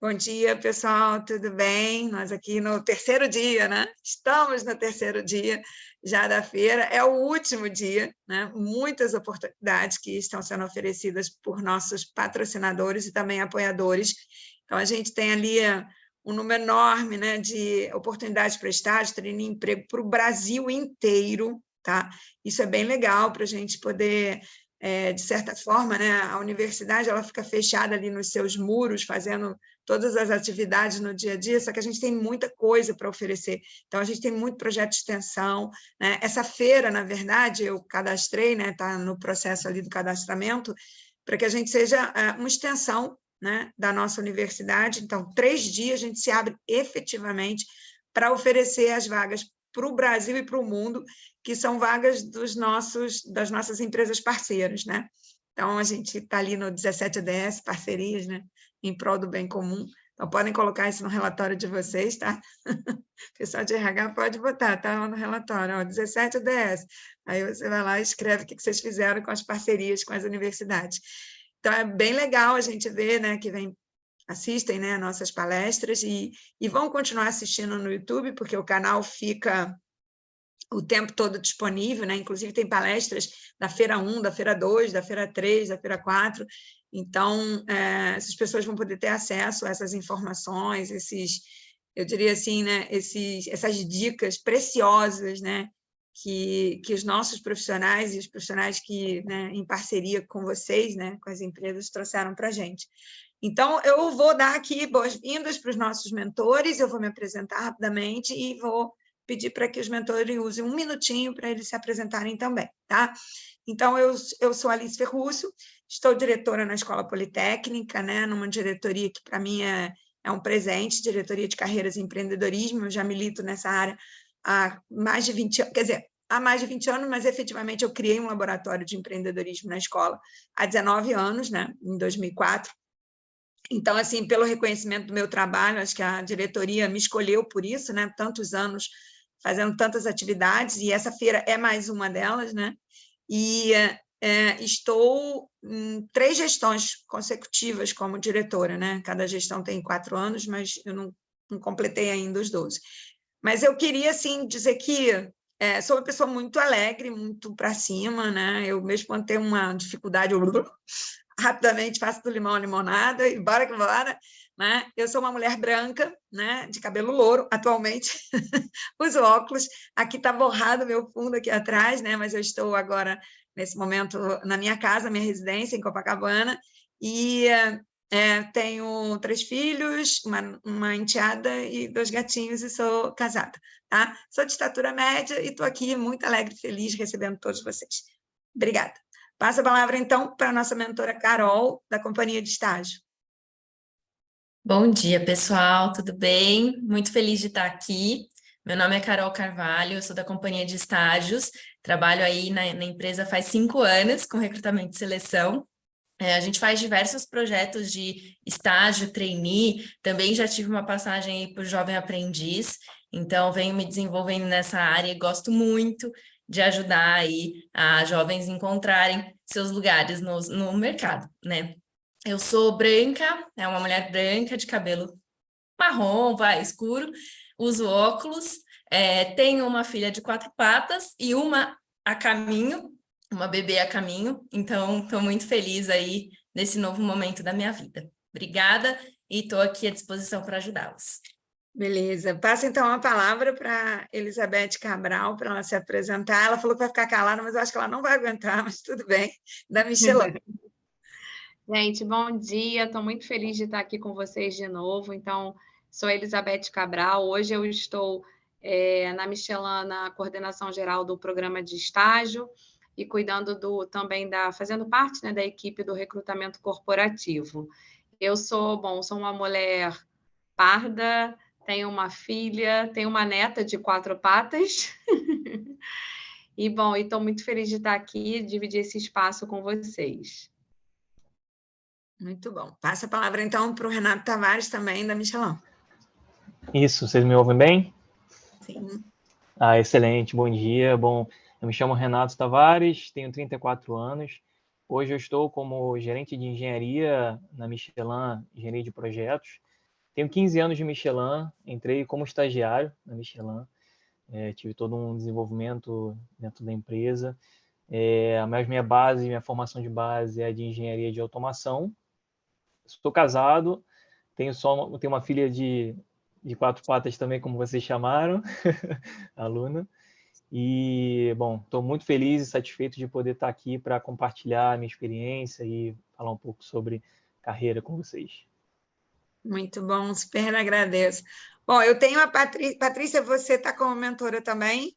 Bom dia, pessoal, tudo bem? Nós aqui no terceiro dia, né? Estamos no terceiro dia já da feira, é o último dia, né? Muitas oportunidades que estão sendo oferecidas por nossos patrocinadores e também apoiadores. Então, a gente tem ali um número enorme, né, de oportunidades para estágio, treino e emprego para o Brasil inteiro, tá? Isso é bem legal para a gente poder de certa forma, né, a universidade ela fica fechada ali nos seus muros, fazendo todas as atividades no dia a dia, só que a gente tem muita coisa para oferecer. Então, a gente tem muito projeto de extensão, né? Essa feira, na verdade, eu cadastrei, né, está no processo ali do cadastramento, para que a gente seja uma extensão, né, da nossa universidade. Então, 3 dias a gente se abre efetivamente para oferecer as vagas para o Brasil e para o mundo, que são vagas das nossas empresas parceiras, né? Então, a gente está ali no 17 ADS, parcerias, né? Em prol do bem comum. Então, podem colocar isso no relatório de vocês, tá? O pessoal de RH pode botar, tá lá no relatório, ó, 17 ADS. Aí você vai lá e escreve o que vocês fizeram com as parcerias com as universidades. Então, é bem legal a gente ver, né, que assistem, né, nossas palestras e vão continuar assistindo no YouTube, porque o canal fica o tempo todo disponível, né? Inclusive tem palestras da Feira 1, da Feira 2, da Feira 3, da Feira 4, então essas pessoas vão poder ter acesso a essas informações, eu diria assim, né, essas dicas preciosas, né, que os nossos profissionais e os profissionais que, né, em parceria com vocês, né, com as empresas, trouxeram para a gente. Então, eu vou dar aqui boas-vindas para os nossos mentores, eu vou me apresentar rapidamente e vou pedir para que os mentores usem um minutinho para eles se apresentarem também, tá? Então, eu sou Alice Ferruccio, estou diretora na Escola Politécnica, né, numa diretoria que, para mim, é um presente, diretoria de carreiras e empreendedorismo, eu já milito nessa área há mais de 20 anos, quer dizer, há mais de 20 anos, mas efetivamente eu criei um laboratório de empreendedorismo na escola há 19 anos, né, em 2004. Então, assim, pelo reconhecimento do meu trabalho, acho que a diretoria me escolheu por isso, né, tantos anos fazendo tantas atividades, e essa feira é mais uma delas, né, e estou em 3 gestões consecutivas como diretora, né, cada gestão tem 4 anos, mas eu não completei ainda os 12. Mas eu queria, assim, dizer que sou uma pessoa muito alegre, muito para cima, né, eu mesmo quando tenho uma dificuldade, rapidamente faço do limão a limonada e bora que bora, né? Eu sou uma mulher branca, né, de cabelo louro, atualmente, uso óculos, aqui está borrado o meu fundo aqui atrás, né, mas eu estou agora, nesse momento, na minha casa, minha residência, em Copacabana, e tenho 3 filhos, uma enteada e 2 gatinhos, e sou casada, tá? Sou de estatura média e estou aqui muito alegre e feliz recebendo todos vocês. Obrigada. Passo a palavra, então, para a nossa mentora Carol, da Companhia de Estágio. Bom dia, pessoal, tudo bem? Muito feliz de estar aqui. Meu nome é Carol Carvalho, eu sou da Companhia de Estágios, trabalho aí na empresa faz 5 anos com recrutamento e seleção. A gente faz diversos projetos de estágio, trainee, também já tive uma passagem aí por jovem aprendiz, então venho me desenvolvendo nessa área e gosto muito de ajudar aí a jovens encontrarem seus lugares no mercado, né? Eu sou branca, é uma mulher branca de cabelo marrom, escuro, uso óculos, tenho uma filha de 4 patas e uma a caminho, uma bebê a caminho, então estou muito feliz aí nesse novo momento da minha vida. Obrigada e estou aqui à disposição para ajudá-los. Beleza. Passa, então, a palavra para Elizabeth Cabral, para ela se apresentar. Ela falou que vai ficar calada, mas eu acho que ela não vai aguentar, mas tudo bem. Da Michelin. Gente, bom dia. Estou muito feliz de estar aqui com vocês de novo. Então, sou Elizabeth Cabral. Hoje eu estou na Michelin, na coordenação geral do programa de estágio e cuidando também fazendo parte, né, da equipe do recrutamento corporativo. Eu sou uma mulher parda, tenho uma filha, tenho uma neta de 4 patas. E estou muito feliz de estar aqui e dividir esse espaço com vocês. Muito bom. Passa a palavra, então, para o Renato Tavares, também, da Michelin. Isso, vocês me ouvem bem? Sim. Excelente, bom dia. Bom, eu me chamo Renato Tavares, tenho 34 anos. Hoje eu estou como gerente de engenharia na Michelin, engenharia de projetos. Tenho 15 anos de Michelin, entrei como estagiário na Michelin, tive todo um desenvolvimento dentro da empresa, mas minha formação de base é de engenharia de automação. Estou casado, tenho uma filha de 4 patas também, como vocês chamaram, a Luna. E, bom, estou muito feliz e satisfeito de poder estar aqui para compartilhar a minha experiência e falar um pouco sobre carreira com vocês. Muito bom, super agradeço. Bom, eu tenho a Patrícia. Patrícia, você está como mentora também?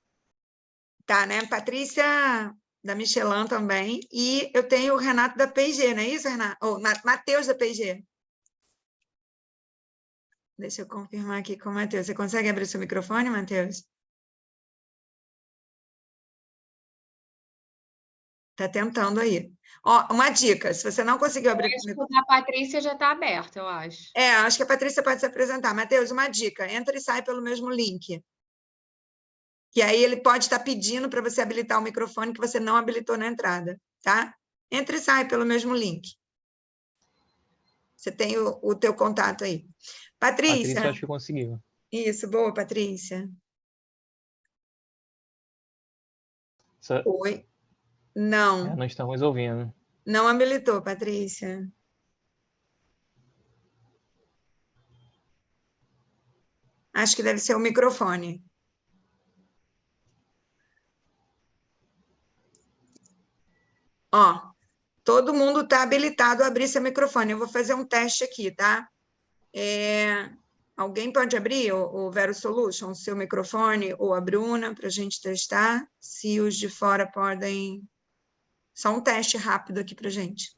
Tá, né? Patrícia da Michelin também. E eu tenho o Renato da P&G, não é isso, Renato? Ou Matheus da P&G. Deixa eu confirmar aqui com o Matheus. Você consegue abrir seu microfone, Matheus? Está tentando aí. Ó, uma dica, se você não conseguiu abrir... O da Patrícia já está aberto, eu acho. Acho que a Patrícia pode se apresentar. Matheus, uma dica, entra e sai pelo mesmo link. Que aí ele pode estar pedindo para você habilitar o microfone que você não habilitou na entrada, tá? Entra e sai pelo mesmo link. Você tem o teu contato aí. Patrícia, acho que conseguiu. Isso, boa, Patrícia. Oi. Não. Não estamos ouvindo. Não habilitou, Patrícia. Acho que deve ser o microfone. Ó, todo mundo está habilitado a abrir seu microfone. Eu vou fazer um teste aqui, tá? Alguém pode abrir o Vero Solution, o seu microfone, ou a Bruna, para a gente testar, se os de fora podem... Só um teste rápido aqui para a gente.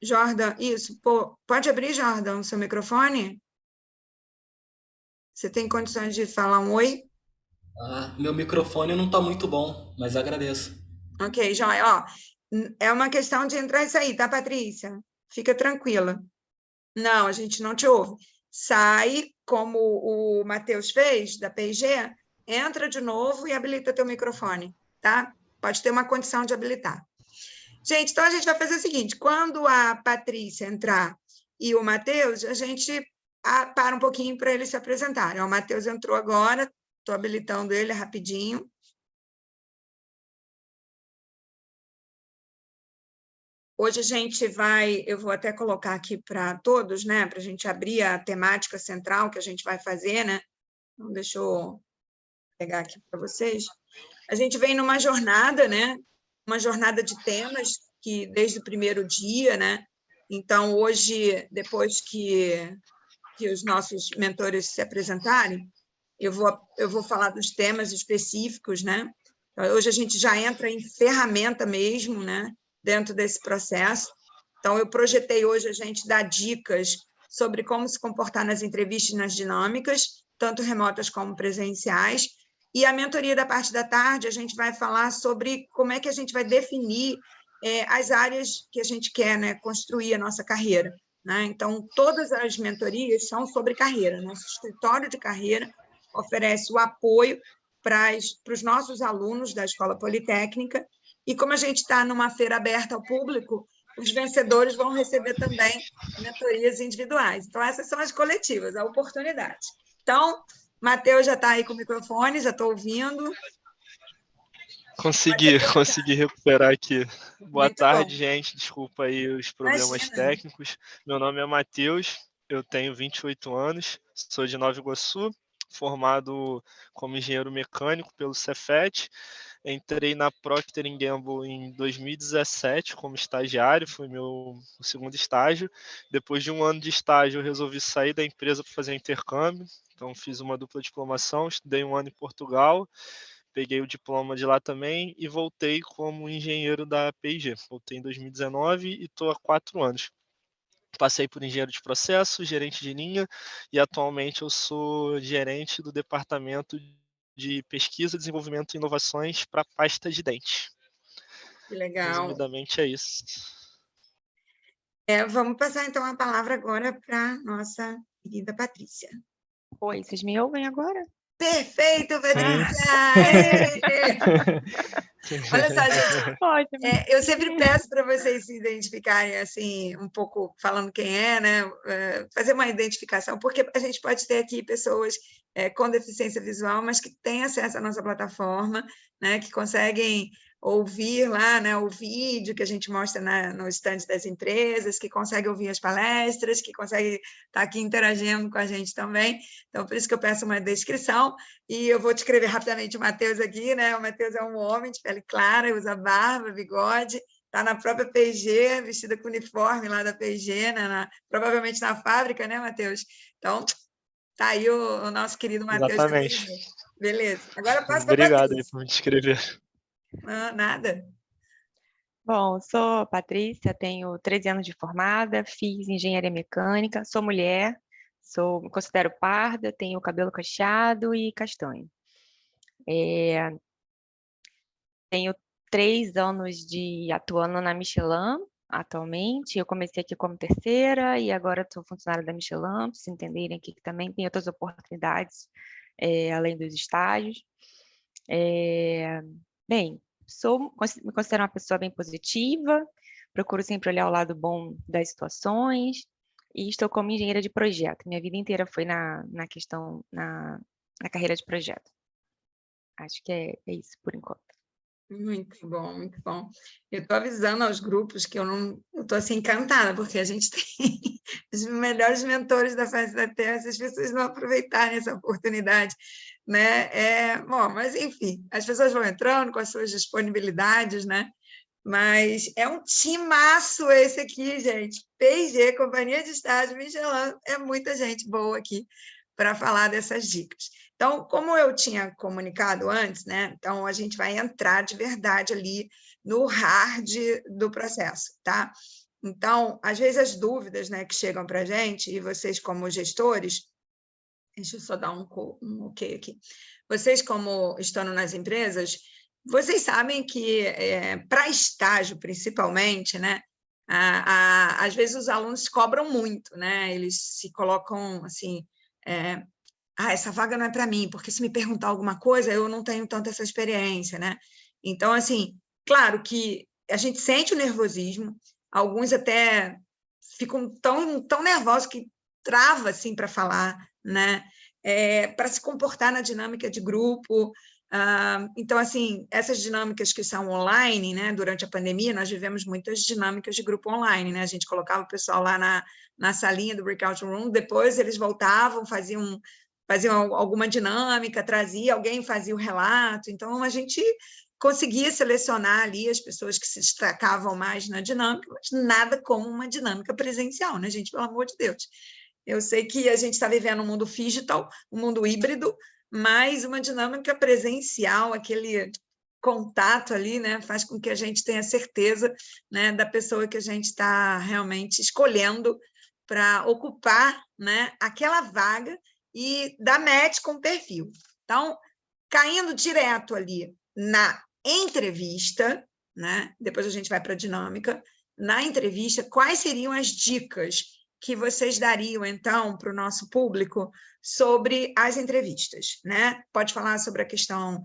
Jordan, isso. Pode abrir, Jordan, o seu microfone? Você tem condições de falar um oi? Meu microfone não está muito bom, mas agradeço. Ok, Joia. Ó, é uma questão de entrar e sair, tá, Patrícia? Fica tranquila. Não, a gente não te ouve. Sai, como o Matheus fez, da P&G, entra de novo e habilita teu microfone, tá? Pode ter uma condição de habilitar. Gente, então a gente vai fazer o seguinte, quando a Patrícia entrar e o Matheus, a gente para um pouquinho para eles se apresentarem. O Matheus entrou agora, estou habilitando ele rapidinho. Hoje a gente eu vou até colocar aqui para todos, né, para a gente abrir a temática central que a gente vai fazer, né? Então, deixa eu pegar aqui para vocês. A gente vem numa jornada, né? Uma jornada de temas que desde o primeiro dia, né? Então, hoje, depois que os nossos mentores se apresentarem, eu vou falar dos temas específicos, né? Então, hoje a gente já entra em ferramenta mesmo, né? Dentro desse processo. Então, eu projetei hoje a gente dar dicas sobre como se comportar nas entrevistas e nas dinâmicas, tanto remotas como presenciais. E a mentoria da parte da tarde, a gente vai falar sobre como é que a gente vai definir as áreas que a gente quer, né, construir a nossa carreira, né? Então, todas as mentorias são sobre carreira. Nosso escritório de carreira oferece o apoio para os nossos alunos da Escola Politécnica, e como a gente está numa feira aberta ao público, os vencedores vão receber também mentorias individuais. Então, essas são as coletivas, a oportunidade. Então, Matheus já está aí com o microfone, já estou ouvindo. Consegui recuperar aqui. Boa Muito tarde, bom. gente. Desculpa aí os problemas técnicos. Meu nome é Matheus, eu tenho 28 anos, sou de Nova Iguaçu, formado como engenheiro mecânico pelo Cefet. Entrei na Procter & Gamble em 2017 como estagiário, foi meu segundo estágio. Depois de um ano de estágio, eu resolvi sair da empresa para fazer intercâmbio. Então, fiz uma dupla diplomação, estudei um ano em Portugal, peguei o diploma de lá também e voltei como engenheiro da P&G. Voltei em 2019 e estou há 4 anos. Passei por engenheiro de processo, gerente de linha e atualmente eu sou gerente do departamento de pesquisa, desenvolvimento e inovações para pasta de dente. Que legal. Resumidamente é isso. Vamos passar, então, a palavra agora para a nossa querida Patrícia. Oi, vocês me ouvem agora? Perfeito, Patrícia! Olha só, gente, Ótimo. eu sempre peço para vocês se identificarem, assim, um pouco falando quem é, né? Fazer uma identificação, porque a gente pode ter aqui pessoas com deficiência visual, mas que têm acesso à nossa plataforma, né? Que conseguem ouvir lá, né, o vídeo que a gente mostra no stand das empresas, que conseguem ouvir as palestras, que conseguem estar aqui interagindo com a gente também. Então, por isso que eu peço uma descrição, e eu vou descrever rapidamente o Matheus aqui, né? O Matheus é um homem de pele clara, usa barba, bigode, está na própria P&G, vestida com o uniforme lá da P&G, né? Provavelmente na fábrica, né, Matheus? Então, tá aí o nosso querido Matheus da Exatamente. P&G. Beleza. Agora passo para a Obrigado aí Patrícia. por me descrever. Nada. Bom, sou Patrícia, tenho 13 anos de formada, fiz engenharia mecânica, sou mulher, me considero parda, tenho cabelo cacheado e castanho. Tenho 3 anos atuando na Michelin, atualmente. Eu comecei aqui como terceira e agora sou funcionária da Michelin, para vocês entenderem aqui que também tem outras oportunidades, além dos estágios. Bem, me considero uma pessoa bem positiva, procuro sempre olhar o lado bom das situações e estou como engenheira de projeto. Minha vida inteira foi na carreira de projeto. Acho que é isso por enquanto. Muito bom, muito bom. Eu estou avisando aos grupos que eu estou assim encantada, porque a gente tem os melhores mentores da face da Terra, se as pessoas não aproveitarem essa oportunidade, né? Bom, mas enfim, as pessoas vão entrando com as suas disponibilidades, né? Mas é um timaço esse aqui, gente. P&G, Companhia de Estágio, Michelin, é muita gente boa aqui para falar dessas dicas. Então, como eu tinha comunicado antes, né? Então, a gente vai entrar de verdade ali no hard do processo, tá? Então, às vezes as dúvidas, né, que chegam para a gente, e vocês como gestores, deixa eu só dar um ok aqui, vocês como estando nas empresas, vocês sabem que para estágio, principalmente, né, às vezes os alunos cobram muito, né? Eles se colocam assim, essa vaga não é para mim, porque se me perguntar alguma coisa, eu não tenho tanta essa experiência, né? Então, assim, claro que a gente sente o nervosismo, alguns até ficam tão nervosos que trava assim para falar, né? Para se comportar na dinâmica de grupo. Então, assim, essas dinâmicas que são online, né? Durante a pandemia, nós vivemos muitas dinâmicas de grupo online, né? A gente colocava o pessoal lá na salinha do breakout room, depois eles voltavam, faziam alguma dinâmica, trazia, alguém fazia o relato. Então, a gente conseguia selecionar ali as pessoas que se destacavam mais na dinâmica, mas nada como uma dinâmica presencial, né, gente? Pelo amor de Deus. Eu sei que a gente está vivendo um mundo digital, um mundo híbrido, mas uma dinâmica presencial, aquele contato ali, né, faz com que a gente tenha certeza, né, da pessoa que a gente está realmente escolhendo para ocupar, né, aquela vaga e dar match com o perfil. Então, caindo direto ali na entrevista, né? Depois a gente vai para a dinâmica. Na entrevista, quais seriam as dicas que vocês dariam, então, para o nosso público sobre as entrevistas, né? Pode falar sobre a questão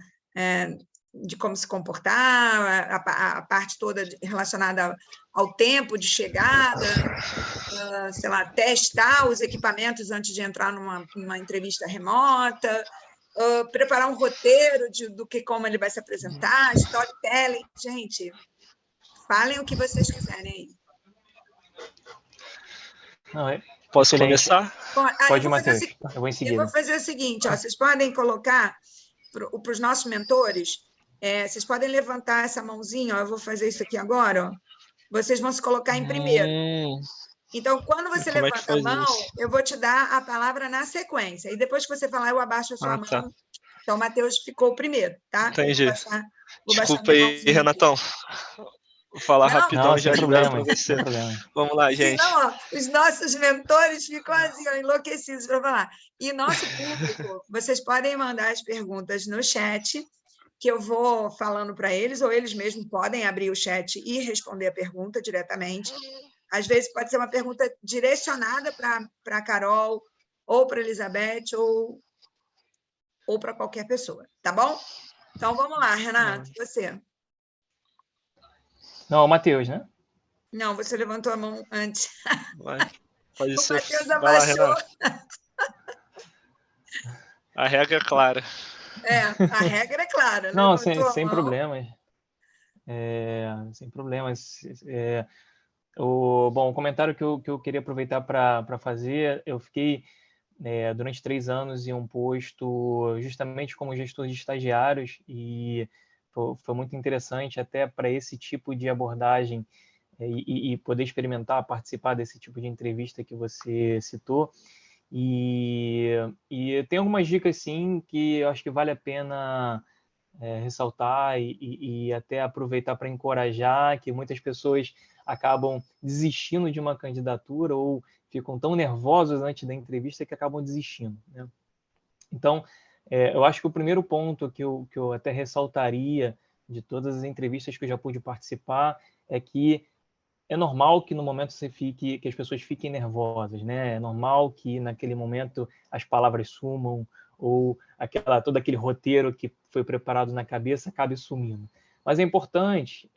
de como se comportar, a parte toda relacionada ao tempo de chegada, sei lá, testar os equipamentos antes de entrar numa entrevista remota, preparar um roteiro como ele vai se apresentar, storytelling. Gente, falem o que vocês quiserem aí. Posso Excelente. começar? Pode, Matheus. Eu vou em seguida. Eu vou fazer o seguinte, vocês podem colocar para os nossos mentores, vocês podem levantar essa mãozinha, eu vou fazer isso aqui agora, vocês vão se colocar em primeiro. Então, quando você levanta a mão, eu vou te dar a palavra na sequência. E depois que você falar, eu abaixo a sua mão. Tá. Então, o Matheus ficou o primeiro, tá? Entendi. Vou Desculpa aí, Renatão. Vou falar rapidão, já libero para você. Vamos lá, gente. Não, os nossos mentores ficam assim, enlouquecidos para falar. E nosso público, vocês podem mandar as perguntas no chat, que eu vou falando para eles, ou eles mesmos podem abrir o chat e responder a pergunta diretamente. Às vezes pode ser uma pergunta direcionada para a Carol, ou para a Elizabeth, ou para qualquer pessoa, tá bom? Então, vamos lá, Renato, você. Não, é o Matheus, né? Não, você levantou a mão antes. Pode O ser. Matheus Vai lá, abaixou. Renato. A regra é clara. A regra é clara. Não, Levantou a sem mão. problemas. Sem problemas. Bom, o comentário que eu queria aproveitar para fazer, eu fiquei durante 3 anos em um posto justamente como gestor de estagiários e foi muito interessante até para esse tipo de abordagem e poder experimentar, participar desse tipo de entrevista que você citou. E tem algumas dicas, sim, que eu acho que vale a pena ressaltar e até aproveitar para encorajar, que muitas pessoas acabam desistindo de uma candidatura ou ficam tão nervosos antes da entrevista que acabam desistindo, né? Então, eu acho que o primeiro ponto que eu até ressaltaria de todas as entrevistas que eu já pude participar é que é normal que no momento que as pessoas fiquem nervosas, né? É normal que naquele momento as palavras sumam ou todo aquele roteiro que foi preparado na cabeça acabe sumindo. Mas é importante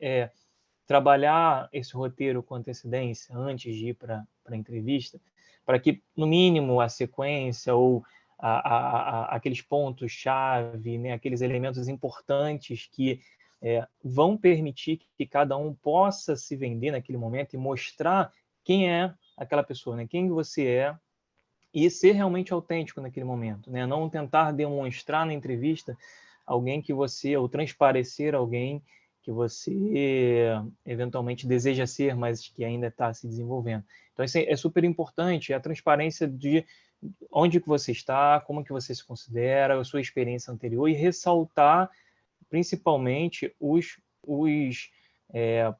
trabalhar esse roteiro com antecedência antes de ir para a entrevista, para que no mínimo a sequência ou aqueles pontos-chave, né? Aqueles elementos importantes que vão permitir que cada um possa se vender naquele momento e mostrar quem é aquela pessoa, né? Quem você é e ser realmente autêntico naquele momento, né? Não tentar demonstrar na entrevista alguém que você, ou transparecer alguém que você eventualmente deseja ser, mas que ainda está se desenvolvendo. Então, isso é super importante, a transparência de onde que você está, como que você se considera, a sua experiência anterior e ressaltar principalmente os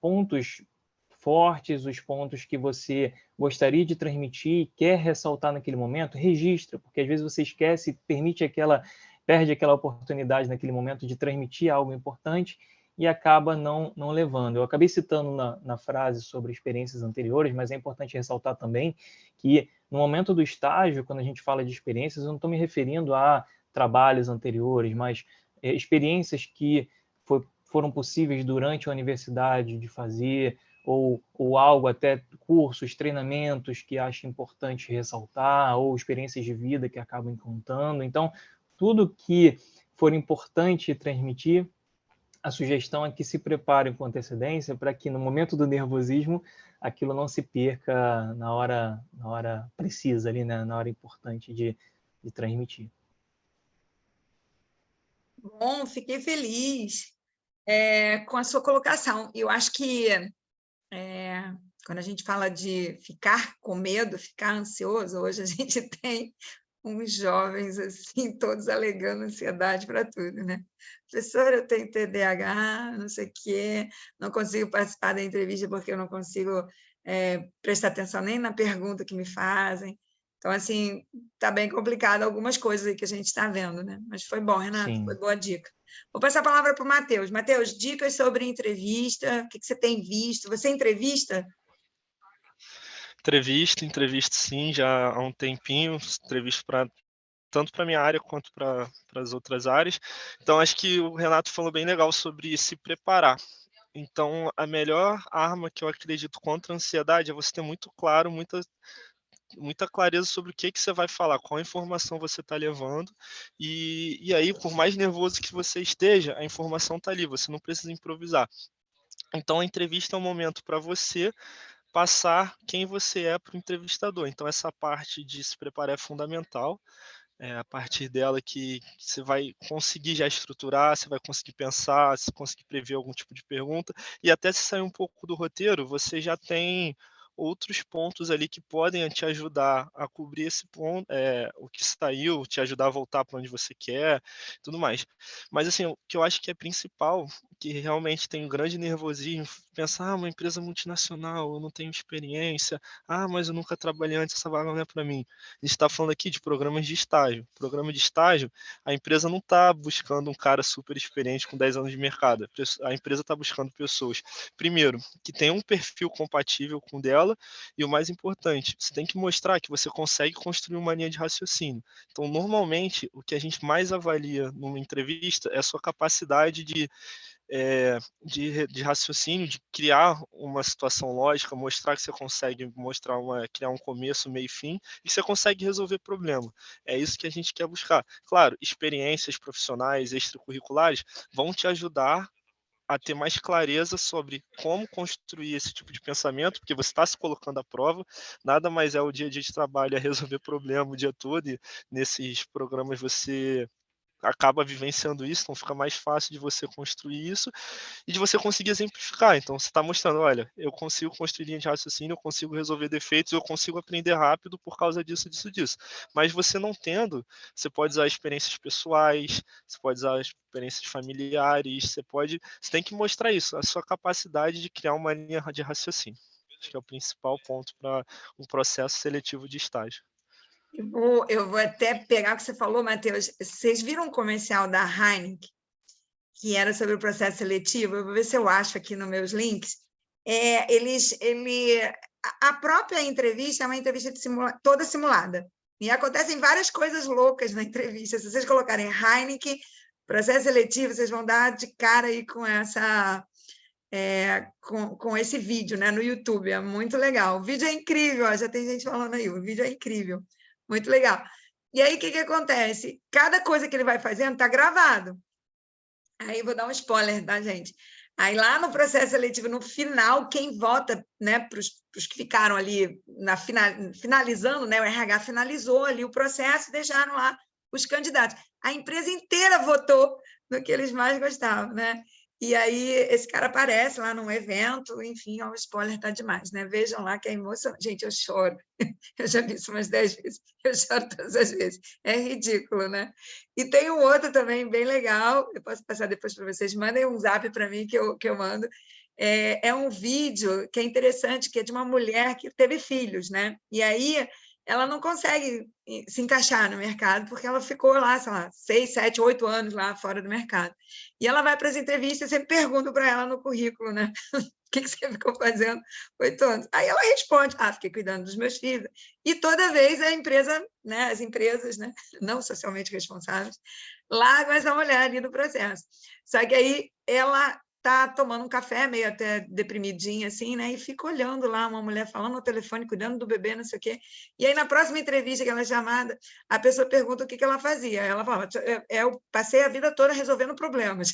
pontos fortes, os pontos que você gostaria de transmitir, quer ressaltar naquele momento, registra, porque às vezes você esquece, perde aquela oportunidade naquele momento de transmitir algo importante e acaba não levando. Eu acabei citando na frase sobre experiências anteriores, mas é importante ressaltar também que no momento do estágio, quando a gente fala de experiências, eu não estou me referindo a trabalhos anteriores, mas experiências que foram possíveis durante a universidade de fazer, ou algo, até cursos, treinamentos que acho importante ressaltar, ou experiências de vida que acabam contando. Então, tudo que for importante transmitir, a sugestão é que se preparem com antecedência para que no momento do nervosismo aquilo não se perca na hora precisa ali, né? Na hora importante de transmitir. Bom, fiquei feliz com a sua colocação. Eu acho que quando a gente fala de ficar com medo, ficar ansioso, hoje a gente tem uns jovens assim, todos alegando ansiedade para tudo, né? Professora, eu tenho TDAH, não sei o quê, não consigo participar da entrevista porque eu não consigo prestar atenção nem na pergunta que me fazem. Então, assim, está bem complicado algumas coisas aí que a gente está vendo, né? Mas foi bom, Renato, Sim. foi boa dica. Vou passar a palavra para o Matheus. Matheus, dicas sobre entrevista, o que você tem visto? Você entrevista? Entrevista sim, já há um tempinho, entrevista tanto para a minha área quanto para as outras áreas. Então, acho que o Renato falou bem legal sobre se preparar. Então, a melhor arma que eu acredito contra a ansiedade é você ter muito claro, muita clareza sobre o que você vai falar, qual informação você está levando, e aí, por mais nervoso que você esteja, a informação está ali, você não precisa improvisar. Então, a entrevista é um momento para você passar quem você é para o entrevistador. Então, essa parte de se preparar é fundamental. É a partir dela que você vai conseguir já estruturar, você vai conseguir pensar, se conseguir prever algum tipo de pergunta, e até se sair um pouco do roteiro, você já tem outros pontos ali que podem te ajudar a cobrir esse ponto, o que saiu, te ajudar a voltar para onde você quer, tudo mais. Mas assim, o que eu acho que é principal, que realmente tem um grande nervosismo, pensar, uma empresa multinacional, eu não tenho experiência, mas eu nunca trabalhei antes, essa vaga não é para mim. A gente está falando aqui de programas de estágio. Programa de estágio, a empresa não está buscando um cara super experiente com 10 anos de mercado. A empresa está buscando pessoas, primeiro, que tenham um perfil compatível com o dela, e o mais importante, você tem que mostrar que você consegue construir uma linha de raciocínio. Então, normalmente, o que a gente mais avalia numa entrevista é a sua capacidade de de raciocínio, de criar uma situação lógica, mostrar que você consegue criar um começo, meio e fim, e você consegue resolver problema. É isso que a gente quer buscar. Claro, experiências profissionais, extracurriculares, vão te ajudar a ter mais clareza sobre como construir esse tipo de pensamento, porque você está se colocando à prova, nada mais é o dia a dia de trabalho, é resolver problema o dia todo, e nesses programas você acaba vivenciando isso, então fica mais fácil de você construir isso e de você conseguir exemplificar. Então, você está mostrando, olha, eu consigo construir linha de raciocínio, eu consigo resolver defeitos, eu consigo aprender rápido por causa disso, disso, disso. Mas você não tendo, você pode usar experiências pessoais, você pode usar experiências familiares, você tem que mostrar isso, a sua capacidade de criar uma linha de raciocínio. Acho que é o principal ponto para um processo seletivo de estágio. Eu vou até pegar o que você falou, Matheus. Vocês viram um comercial da Heineken, que era sobre o processo seletivo? Eu vou ver se eu acho aqui nos meus links. A própria entrevista é uma entrevista toda simulada. E acontecem várias coisas loucas na entrevista. Se vocês colocarem Heineken, processo seletivo, vocês vão dar de cara aí com esse vídeo, né, no YouTube. É muito legal. O vídeo é incrível, ó, já tem gente falando aí, o vídeo é incrível. Muito legal. E aí, o que acontece? Cada coisa que ele vai fazendo está gravado. Aí, vou dar um spoiler, tá, gente? Aí, lá no processo seletivo, no final, quem vota, né, para os que ficaram ali finalizando, né, o RH finalizou ali o processo e deixaram lá os candidatos. A empresa inteira votou no que eles mais gostavam, né? E aí, esse cara aparece lá num evento, enfim, o spoiler está demais, né? Vejam lá que é emocionante. Gente, eu choro. Eu já vi isso umas 10 vezes. Eu choro todas as vezes. É ridículo, né? E tem um outro também bem legal, eu posso passar depois para vocês, mandem um zap para mim que eu mando. É um vídeo que é interessante, que é de uma mulher que teve filhos, né? E aí ela não consegue se encaixar no mercado, porque ela ficou lá, sei lá, 6, 7, 8 anos lá fora do mercado. E ela vai para as entrevistas e sempre pergunto para ela no currículo, né? O que você ficou fazendo 8 anos? Aí ela responde, fiquei cuidando dos meus filhos. E toda vez a empresa, né, as empresas, né, não socialmente responsáveis, largam essa mulher ali no processo. Só que aí ela está tomando um café, meio até deprimidinha, assim, né? E fica olhando lá uma mulher falando no telefone, cuidando do bebê, não sei o quê. E aí, na próxima entrevista que ela é chamada, a pessoa pergunta o que ela fazia. Ela fala, eu passei a vida toda resolvendo problemas.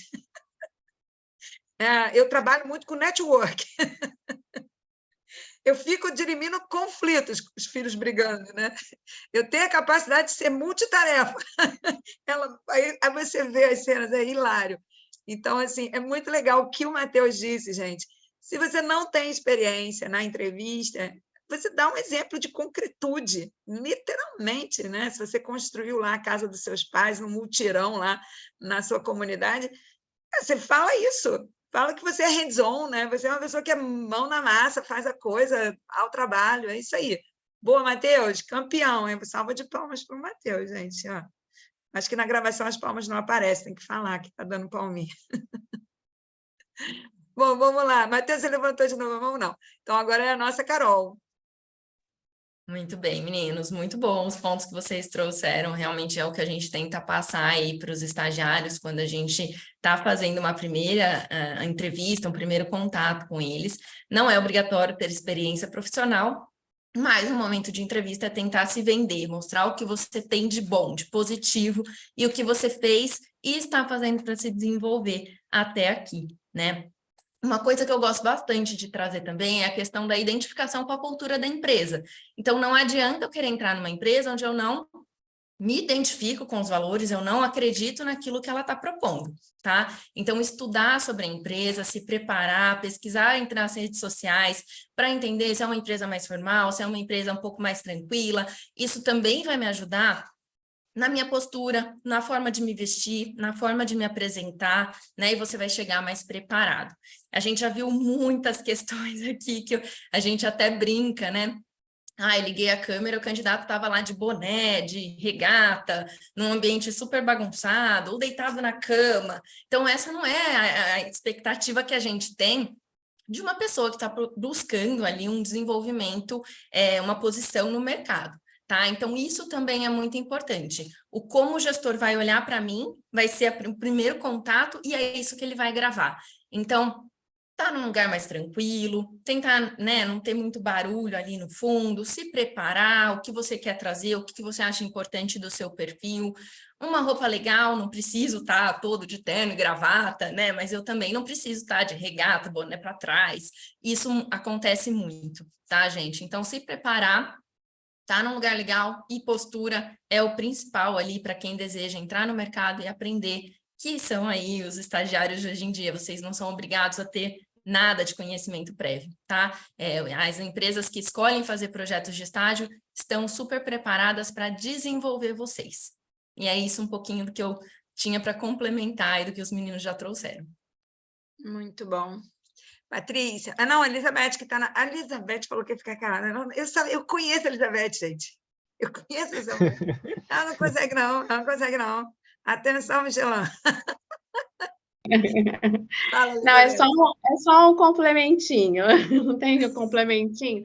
Eu trabalho muito com network. Eu fico dirimindo conflitos, os filhos brigando, né? Eu tenho a capacidade de ser multitarefa. Aí você vê as cenas, é hilário. Então, assim, é muito legal o que o Matheus disse, gente. Se você não tem experiência na entrevista, você dá um exemplo de concretude, literalmente, né? Se você construiu lá a casa dos seus pais, no multirão lá na sua comunidade, você fala isso. Fala que você é hands-on, né? Você é uma pessoa que é mão na massa, faz a coisa ao trabalho, é isso aí. Boa, Matheus, campeão, hein? Salva de palmas para o Matheus, gente, ó. Acho que na gravação as palmas não aparecem, tem que falar que está dando palminha. Bom, vamos lá. Matheus, você levantou de novo a mão? Não. Então, agora é a nossa Carol. Muito bem, meninos, muito bom os pontos que vocês trouxeram, realmente é o que a gente tenta passar aí para os estagiários quando a gente está fazendo uma primeira entrevista, um primeiro contato com eles. Não é obrigatório ter experiência profissional, mas no momento de entrevista é tentar se vender, mostrar o que você tem de bom, de positivo, e o que você fez e está fazendo para se desenvolver até aqui, né? Uma coisa que eu gosto bastante de trazer também é a questão da identificação com a cultura da empresa. Então, não adianta eu querer entrar numa empresa onde eu não me identifico com os valores, eu não acredito naquilo que ela está propondo, tá? Então, estudar sobre a empresa, se preparar, pesquisar entre as redes sociais para entender se é uma empresa mais formal, se é uma empresa um pouco mais tranquila. Isso também vai me ajudar na minha postura, na forma de me vestir, na forma de me apresentar, né? E você vai chegar mais preparado. A gente já viu muitas questões aqui que a gente até brinca, né? Eu liguei a câmera, o candidato estava lá de boné, de regata, num ambiente super bagunçado, ou deitado na cama. Então, essa não é a expectativa que a gente tem de uma pessoa que está buscando ali um desenvolvimento, uma posição no mercado. tá? Então, isso também é muito importante. O como o gestor vai olhar para mim vai ser o primeiro contato e é isso que ele vai gravar. Então, tá num lugar mais tranquilo, tentar, né, não ter muito barulho ali no fundo, se preparar, o que você quer trazer, o que você acha importante do seu perfil, uma roupa legal, não preciso estar todo de terno e gravata, né, mas eu também não preciso estar de regata, boné para trás, isso acontece muito, tá, gente? Então, se preparar, tá num lugar legal e postura é o principal ali para quem deseja entrar no mercado e aprender, que são aí os estagiários de hoje em dia. Vocês não são obrigados a ter nada de conhecimento prévio, tá? As empresas que escolhem fazer projetos de estágio estão super preparadas para desenvolver vocês. E é isso um pouquinho do que eu tinha para complementar e do que os meninos já trouxeram. Muito bom. Patrícia. Não, a Elizabeth que está na... A Elizabeth falou que ia ficar calada. Eu conheço a Elizabeth, gente. Eu conheço a Elizabeth. Ela não consegue, não. Ela não consegue, não. Atenção, Michelin. Fala, Não, é só um complementinho. Não tem um complementinho?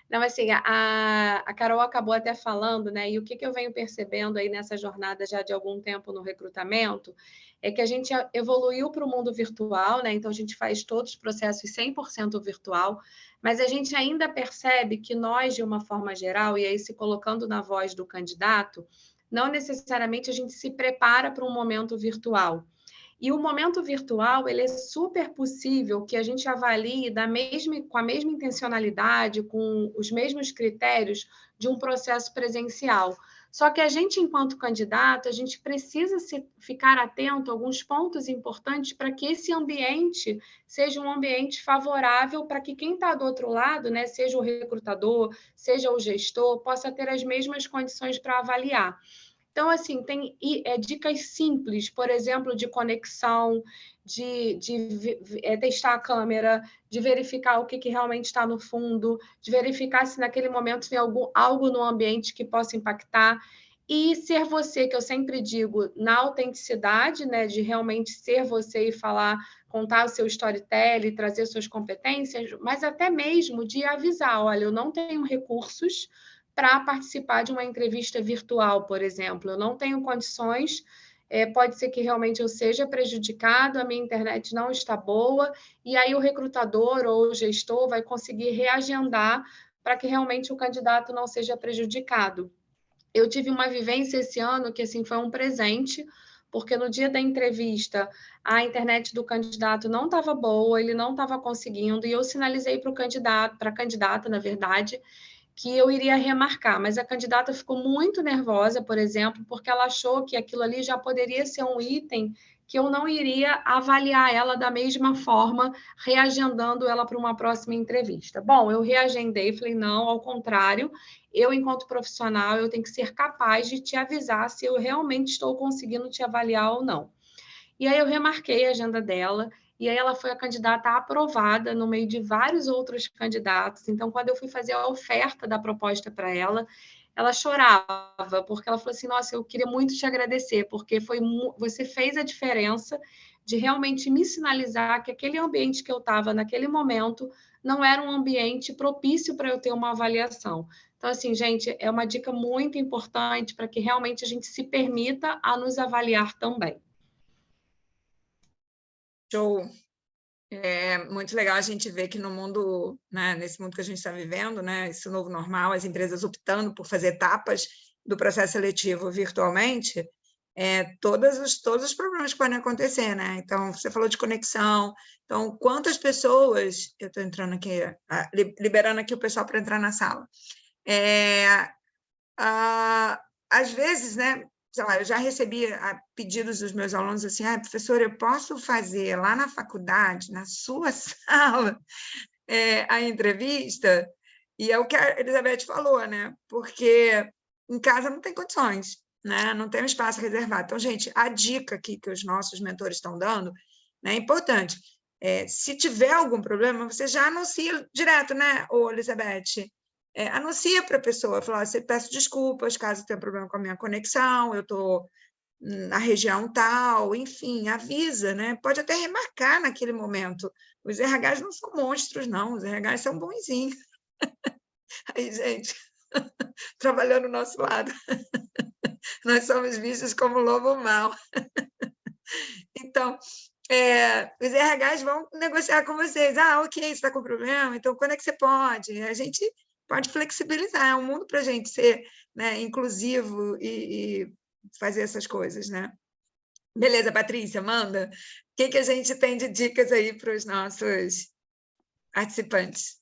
Não, assim, a Carol acabou até falando, né? E o que eu venho percebendo aí nessa jornada já de algum tempo no recrutamento é que a gente evoluiu para o mundo virtual, né? Então, a gente faz todos os processos 100% virtual, mas a gente ainda percebe que nós, de uma forma geral, e aí se colocando na voz do candidato, não necessariamente a gente se prepara para um momento virtual. E o momento virtual, ele é super possível que a gente avalie com a mesma intencionalidade, com os mesmos critérios de um processo presencial. Só que a gente, enquanto candidato, a gente precisa ficar atento a alguns pontos importantes para que esse ambiente seja um ambiente favorável para que quem está do outro lado, né, seja o recrutador, seja o gestor, possa ter as mesmas condições para avaliar. Então, assim, tem dicas simples, por exemplo, de conexão, de testar a câmera, de verificar o que realmente está no fundo, de verificar se naquele momento tem algo no ambiente que possa impactar. E ser você, que eu sempre digo, na autenticidade, né, de realmente ser você e falar, contar o seu storytelling, trazer suas competências, mas até mesmo de avisar, olha, eu não tenho recursos para participar de uma entrevista virtual, por exemplo. Eu não tenho condições, pode ser que realmente eu seja prejudicado, a minha internet não está boa, e aí o recrutador ou o gestor vai conseguir reagendar para que realmente o candidato não seja prejudicado. Eu tive uma vivência esse ano que assim foi um presente, porque no dia da entrevista a internet do candidato não estava boa, ele não estava conseguindo, e eu sinalizei para o candidato, para a candidata, na verdade, que eu iria remarcar, mas a candidata ficou muito nervosa, por exemplo, porque ela achou que aquilo ali já poderia ser um item que eu não iria avaliar ela da mesma forma, reagendando ela para uma próxima entrevista. Bom, eu reagendei, falei, não, ao contrário, eu, enquanto profissional, eu tenho que ser capaz de te avisar se eu realmente estou conseguindo te avaliar ou não. E aí eu remarquei a agenda dela, e aí ela foi a candidata aprovada no meio de vários outros candidatos. Então, quando eu fui fazer a oferta da proposta para ela, ela chorava, porque ela falou assim, nossa, eu queria muito te agradecer, porque você fez a diferença de realmente me sinalizar que aquele ambiente que eu estava naquele momento não era um ambiente propício para eu ter uma avaliação. Então, assim, gente, é uma dica muito importante para que realmente a gente se permita a nos avaliar também. Show. É muito legal a gente ver que no mundo, né, nesse mundo que a gente está vivendo, né, esse novo normal, as empresas optando por fazer etapas do processo seletivo virtualmente, todos os problemas que podem acontecer, né? Então, você falou de conexão, então, quantas pessoas... Eu estou entrando aqui, liberando aqui o pessoal para entrar na sala. Às vezes, né, sei lá, eu já recebi pedidos dos meus alunos assim, professora, eu posso fazer lá na faculdade, na sua sala, a entrevista? E é o que a Elizabeth falou, né? Porque em casa não tem condições, né? Não tem um espaço reservado. Então, gente, a dica aqui que os nossos mentores estão dando, né, é importante. Se tiver algum problema, você já anuncia direto, né, Elizabeth? Anuncia para a pessoa, fala, você peço desculpas caso tenha problema com a minha conexão, eu estou na região tal, enfim, avisa, né? Pode até remarcar naquele momento. Os RHs não são monstros, não, os RHs são bonzinhos. Aí, gente, trabalhando do nosso lado. Nós somos vistos como lobo mau. Então, os RHs vão negociar com vocês. Ah, ok, você está com problema, então quando é que você pode? A gente pode flexibilizar, é um mundo para a gente ser, né, inclusivo e fazer essas coisas, né? Beleza, Patrícia, manda. O que a gente tem de dicas aí para os nossos participantes?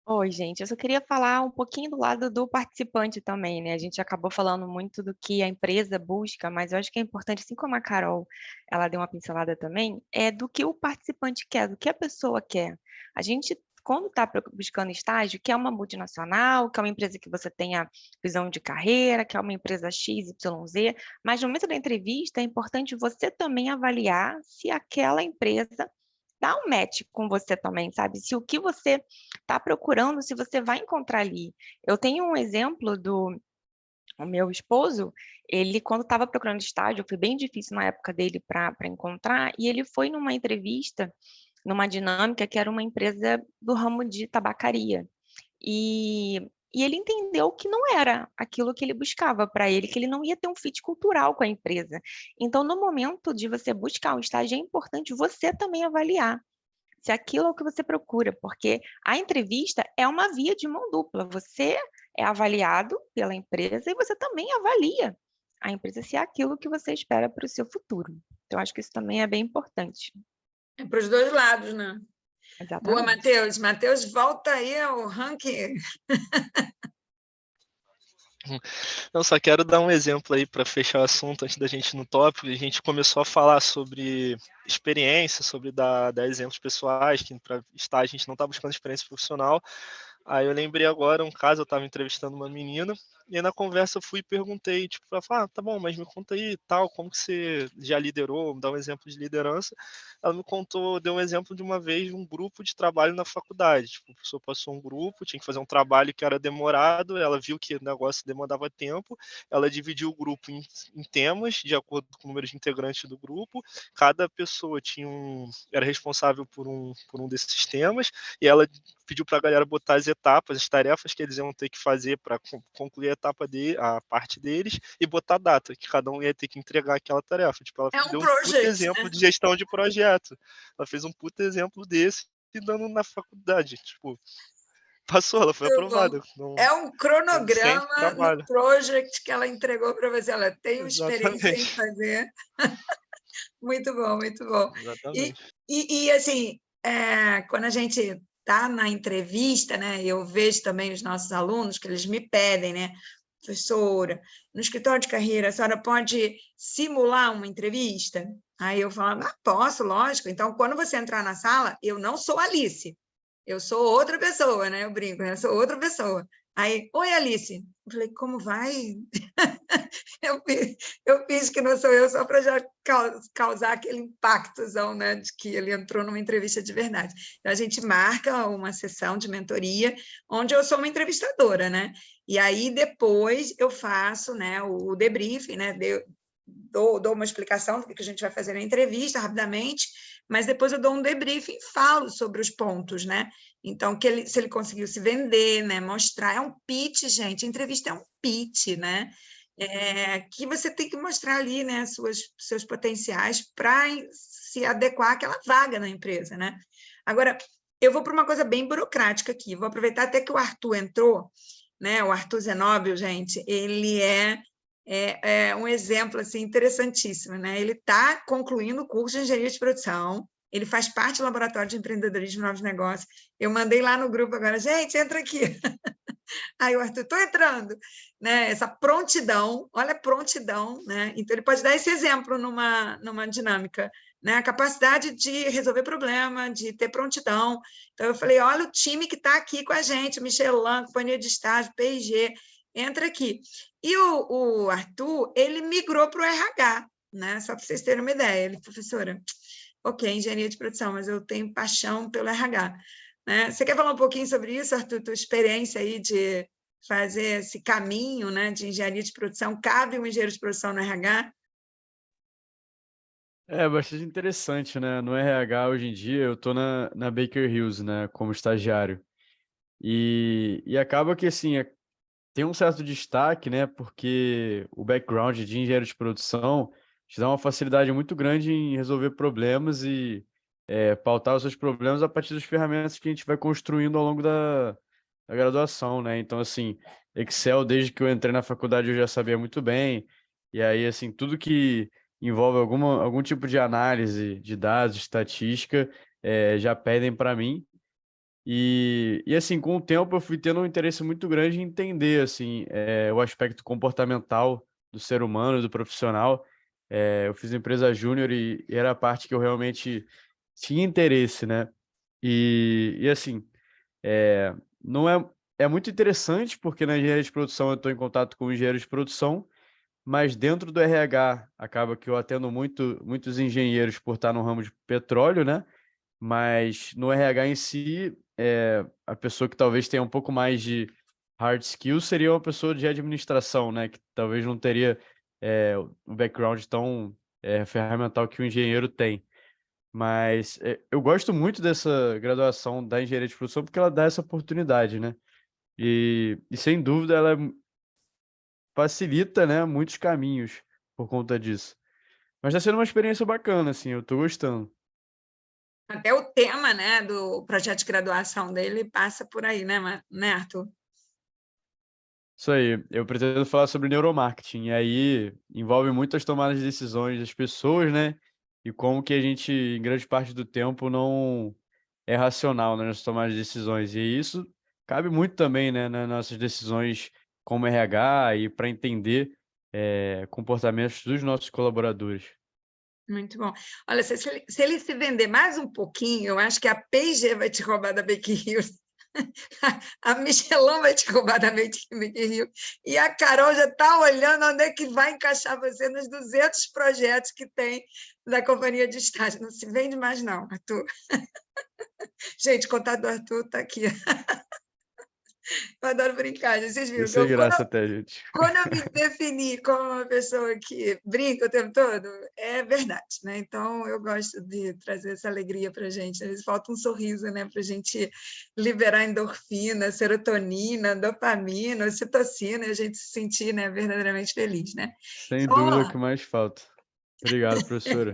Oi, gente, eu só queria falar um pouquinho do lado do participante também, né? A gente acabou falando muito do que a empresa busca, mas eu acho que é importante, assim como a Carol, ela deu uma pincelada também, é do que o participante quer, do que a pessoa quer. A gente, quando está buscando estágio, quer uma multinacional, quer uma empresa que você tenha visão de carreira, quer uma empresa X, Y, Z, mas no momento da entrevista é importante você também avaliar se aquela empresa dá um match com você também, sabe? Se o que você está procurando, se você vai encontrar ali. Eu tenho um exemplo do o meu esposo, ele quando estava procurando estágio, foi bem difícil na época dele para encontrar, e ele foi numa entrevista, numa dinâmica que era uma empresa do ramo de tabacaria. E ele entendeu que não era aquilo que ele buscava para ele, que ele não ia ter um fit cultural com a empresa. Então, no momento de você buscar um estágio, é importante você também avaliar se aquilo é o que você procura, porque a entrevista é uma via de mão dupla. Você é avaliado pela empresa e você também avalia a empresa se é aquilo que você espera para o seu futuro. Então, acho que isso também é bem importante. É para os dois lados, né? Exatamente. Boa, Matheus. Matheus, volta aí ao ranking. Eu só quero dar um exemplo aí para fechar o assunto antes da gente ir no tópico. A gente começou a falar sobre experiência, sobre dar exemplos pessoais, que para estar a gente não está buscando experiência profissional. Aí eu lembrei agora um caso, eu estava entrevistando uma menina, e aí na conversa eu fui e perguntei, tipo, ela falou, tá bom, mas me conta aí, tal, como que você já liderou, me dá um exemplo de liderança. Ela me contou, deu um exemplo de uma vez de um grupo de trabalho na faculdade, tipo, o professor passou um grupo, tinha que fazer um trabalho que era demorado, ela viu que o negócio demandava tempo, ela dividiu o grupo em temas, de acordo com o número de integrantes do grupo, cada pessoa era responsável por um desses temas, e ela pediu para a galera botar as etapas, as tarefas que eles iam ter que fazer para concluir a parte deles e botar a data, que cada um ia ter que entregar aquela tarefa. Tipo, ela deu um puta exemplo, né, de gestão de projeto. Ela fez um puta exemplo desse e dando na faculdade. Tipo, passou, ela foi aprovada. É um cronograma no project que ela entregou para você. Ela tem uma experiência em fazer. Muito bom, muito bom. Exatamente. E assim, quando a gente está na entrevista, né, eu vejo também os nossos alunos que eles me pedem, né, professora, no escritório de carreira, a senhora pode simular uma entrevista? Aí eu falo, posso, lógico. Então, quando você entrar na sala, eu não sou Alice, eu sou outra pessoa, né? Eu brinco, né? Eu sou outra pessoa. Aí, oi, Alice. Eu falei, como vai? eu fiz que não sou eu só para já causar aquele impactozão, né, de que ele entrou numa entrevista de verdade. Então, a gente marca uma sessão de mentoria, onde eu sou uma entrevistadora, né? E aí, depois, eu faço, né, o debriefing, né? Dou uma explicação do que a gente vai fazer na entrevista, rapidamente, mas depois eu dou um debriefing e falo sobre os pontos, né? Então, se ele conseguiu se vender, né? Mostrar, é um pitch, gente, a entrevista é um pitch, né? Que você tem que mostrar ali, né, seus potenciais para se adequar àquela vaga na empresa, né? Agora, eu vou para uma coisa bem burocrática aqui, vou aproveitar até que o Arthur entrou, né? O Arthur Zenóbio, gente, ele é um exemplo assim, interessantíssimo, né? Ele está concluindo o curso de engenharia de produção, ele faz parte do laboratório de empreendedorismo e novos negócios. Eu mandei lá no grupo agora, gente, entra aqui. Aí o Arthur, estou entrando, né? Essa prontidão, olha a prontidão, né? Então ele pode dar esse exemplo numa dinâmica, né? A capacidade de resolver problema, de ter prontidão. Então eu falei, olha o time que está aqui com a gente, Michelin, companhia de estágio, P&G, entra aqui. E o Arthur, ele migrou para o RH, né? Só para vocês terem uma ideia. Ele, professora, ok, engenharia de produção, mas eu tenho paixão pelo RH. Né? Você quer falar um pouquinho sobre isso, Arthur? Tua experiência aí de fazer esse caminho, né, de engenharia de produção? Cabe um engenheiro de produção no RH? É bastante interessante, né? No RH, hoje em dia, eu estou na Baker Hughes, né, como estagiário. E acaba que, assim, tem um certo destaque, né? Porque o background de engenheiro de produção te dá uma facilidade muito grande em resolver problemas e pautar os seus problemas a partir das ferramentas que a gente vai construindo ao longo da graduação, né? Então, assim, Excel, desde que eu entrei na faculdade, eu já sabia muito bem. E aí, assim, tudo que envolve algum tipo de análise de dados, estatística, já pedem para mim. E assim, com o tempo eu fui tendo um interesse muito grande em entender, assim, o aspecto comportamental do ser humano, do profissional. Eu fiz empresa júnior e era a parte que eu realmente tinha interesse, né? E assim, não é muito interessante, porque na engenharia de produção eu estou em contato com engenheiros de produção, mas dentro do RH acaba que eu atendo muitos engenheiros por estar no ramo de petróleo, né? Mas no RH em si, a pessoa que talvez tenha um pouco mais de hard skills seria uma pessoa de administração, né? Que talvez não teria o background tão ferramental que o engenheiro tem. Mas eu gosto muito dessa graduação da engenharia de produção porque ela dá essa oportunidade, né? E sem dúvida ela facilita, né, muitos caminhos por conta disso. Mas está sendo uma experiência bacana, assim, eu estou gostando. Até o tema, né, do projeto de graduação dele passa por aí, né, Arthur? Isso aí, eu pretendo falar sobre neuromarketing, e aí envolve muitas tomadas de decisões das pessoas, né? E como que a gente, em grande parte do tempo, não é racional, né, nas tomadas de decisões. E isso cabe muito também, né, nas nossas decisões como RH e para entender comportamentos dos nossos colaboradores. Muito bom. Olha, se ele se vender mais um pouquinho, eu acho que a P&G vai te roubar da Baker Hughes, a Michelin vai te roubar da Baker Hughes, e a Carol já está olhando onde é que vai encaixar você nos 200 projetos que tem da companhia de estágio. Não se vende mais não, Arthur. Gente, o contato do Arthur está aqui. Eu adoro brincar, vocês viram. Isso é graça até, gente. Quando eu me defini como uma pessoa que brinca o tempo todo, é verdade, né? Então, eu gosto de trazer essa alegria para a gente. Às vezes falta um sorriso, né? Para a gente liberar endorfina, serotonina, dopamina, ocitocina, e a gente se sentir, né, verdadeiramente feliz, né? Sem Então, vamos dúvida o lá. que mais falta. Obrigado, professora.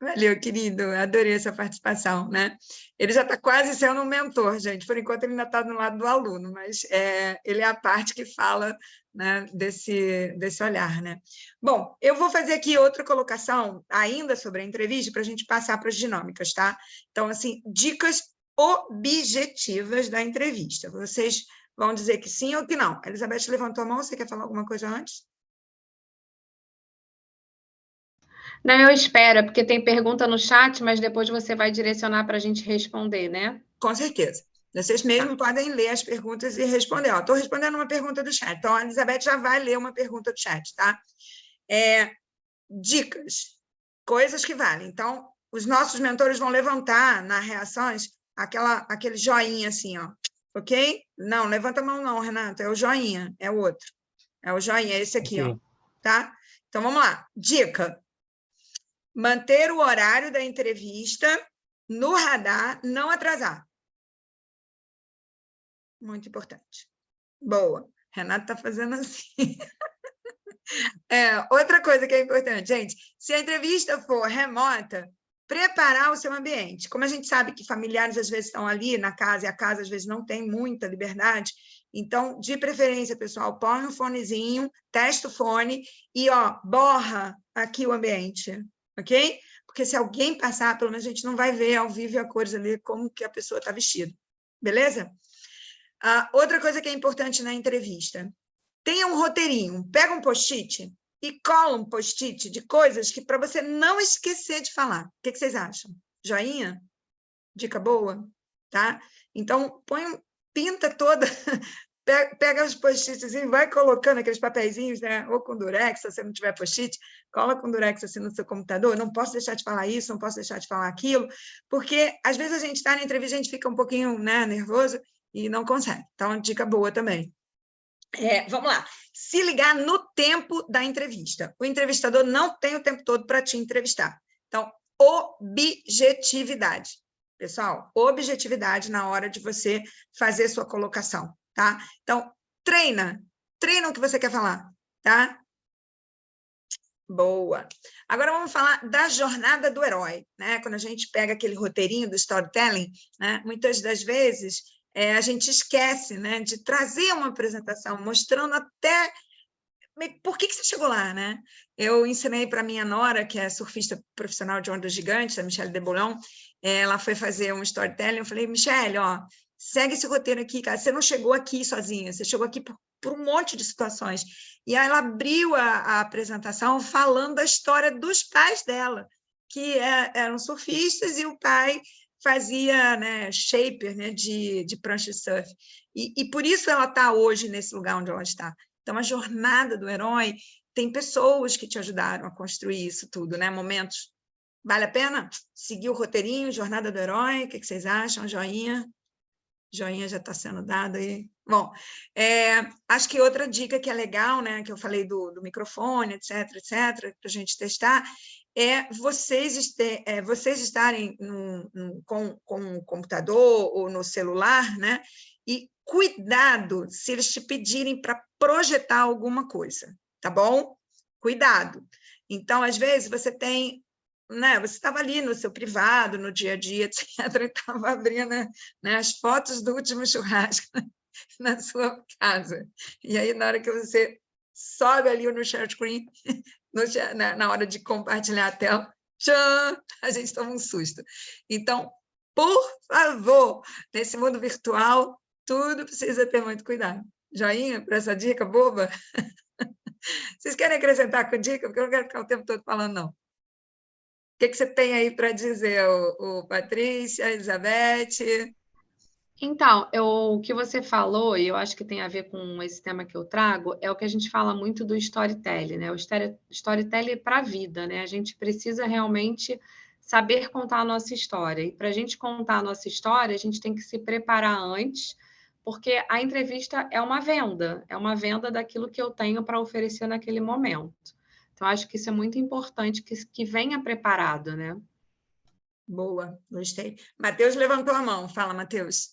Valeu, querido. Adorei essa participação, né? Ele já está quase sendo um mentor, gente. Por enquanto, ele ainda está do lado do aluno, mas ele é a parte que fala, né, desse olhar, né? Bom, eu vou fazer aqui outra colocação ainda sobre a entrevista para a gente passar para as dinâmicas, tá? Então, assim, dicas objetivas da entrevista. Vocês vão dizer que sim ou que não. A Elizabeth levantou a mão. Você quer falar alguma coisa antes? Não, eu espero, porque tem pergunta no chat, mas depois você vai direcionar para a gente responder, né? Com certeza. Vocês mesmos podem ler as perguntas e responder. Estou respondendo uma pergunta do chat. Então, a Elizabeth já vai ler uma pergunta do chat, tá? Dicas, coisas que valem. Então, os nossos mentores vão levantar nas reações aquele joinha assim, ó. Ok? Não, levanta a mão não, Renato. É o joinha, é o outro. É o joinha, é esse aqui, Ok. ó. Tá? Então, vamos lá. Dica. Manter o horário da entrevista no radar, não atrasar. Muito importante. Boa. Renato está fazendo assim. Outra coisa que é importante, gente, se a entrevista for remota, preparar o seu ambiente. Como a gente sabe que familiares às vezes estão ali na casa e a casa às vezes não tem muita liberdade, então, de preferência, pessoal, põe um fonezinho, testa o fone e, borra aqui o ambiente, ok? Porque se alguém passar, pelo menos a gente não vai ver ao vivo e a cores ali como que a pessoa está vestida. Beleza? Outra coisa que é importante na entrevista, tenha um roteirinho, pega um post-it e cola um post-it de coisas que para você não esquecer de falar. O que vocês acham? Joinha? Dica boa? Tá? Então, pinta toda, pega os post-its e vai colocando aqueles papeizinhos, né? Ou com durex, se você não tiver post-it, cola com durex assim no seu computador. Não posso deixar de falar isso, não posso deixar de falar aquilo, porque às vezes a gente está na entrevista, a gente fica um pouquinho, né, nervoso e não consegue. Então, dica boa também. Vamos lá. Se ligar no tempo da entrevista. O entrevistador não tem o tempo todo para te entrevistar. Então, objetividade. Pessoal, objetividade na hora de você fazer sua colocação, tá? Então, treina treina o que você quer falar, tá? Boa. Agora vamos falar da jornada do herói, né? Quando a gente pega aquele roteirinho do storytelling, né? Muitas das vezes a gente esquece, né, de trazer uma apresentação mostrando até por que você chegou lá, né? Eu ensinei para minha nora, que é surfista profissional de ondas gigantes, a Michelle Deboulon, ela foi fazer um storytelling, eu falei, Michelle, ó, segue esse roteiro aqui, cara, você não chegou aqui sozinha, você chegou aqui por um monte de situações. E aí ela abriu a apresentação falando da história dos pais dela, que eram surfistas e o pai fazia, né, shaper, né, de prancha de surf. E por isso ela está hoje nesse lugar onde ela está. Então, a jornada do herói tem pessoas que te ajudaram a construir isso tudo, né? Momentos. Vale a pena seguir o roteirinho, jornada do herói? O que vocês acham? Joinha? Joinha já está sendo dado aí. Bom, acho que outra dica que é legal, né? Que eu falei do microfone, etc., para a gente testar, é vocês estarem com o computador ou no celular, né? E cuidado se eles te pedirem para projetar alguma coisa, tá bom? Cuidado. Então, às vezes, você tem, né? Você estava ali no seu privado, no dia a dia, etc., e estava abrindo, né, as fotos do último churrasco na sua casa. E aí, na hora que você sobe ali no share screen, na hora de compartilhar a tela, tchan, a gente toma um susto. Então, por favor, nesse mundo virtual, tudo precisa ter muito cuidado. Joinha para essa dica boba? Vocês querem acrescentar com dica? Porque eu não quero ficar o tempo todo falando, não. O que você tem aí para dizer, o Patrícia, a Elizabeth? Então, o que você falou, e eu acho que tem a ver com esse tema que eu trago, é o que a gente fala muito do storytelling, né? O storytelling para a vida, né? A gente precisa realmente saber contar a nossa história. E para a gente contar a nossa história, a gente tem que se preparar antes, porque a entrevista é uma venda daquilo que eu tenho para oferecer naquele momento. Então, acho que isso é muito importante, que venha preparado, né? Boa, gostei. Matheus levantou a mão. Fala, Matheus.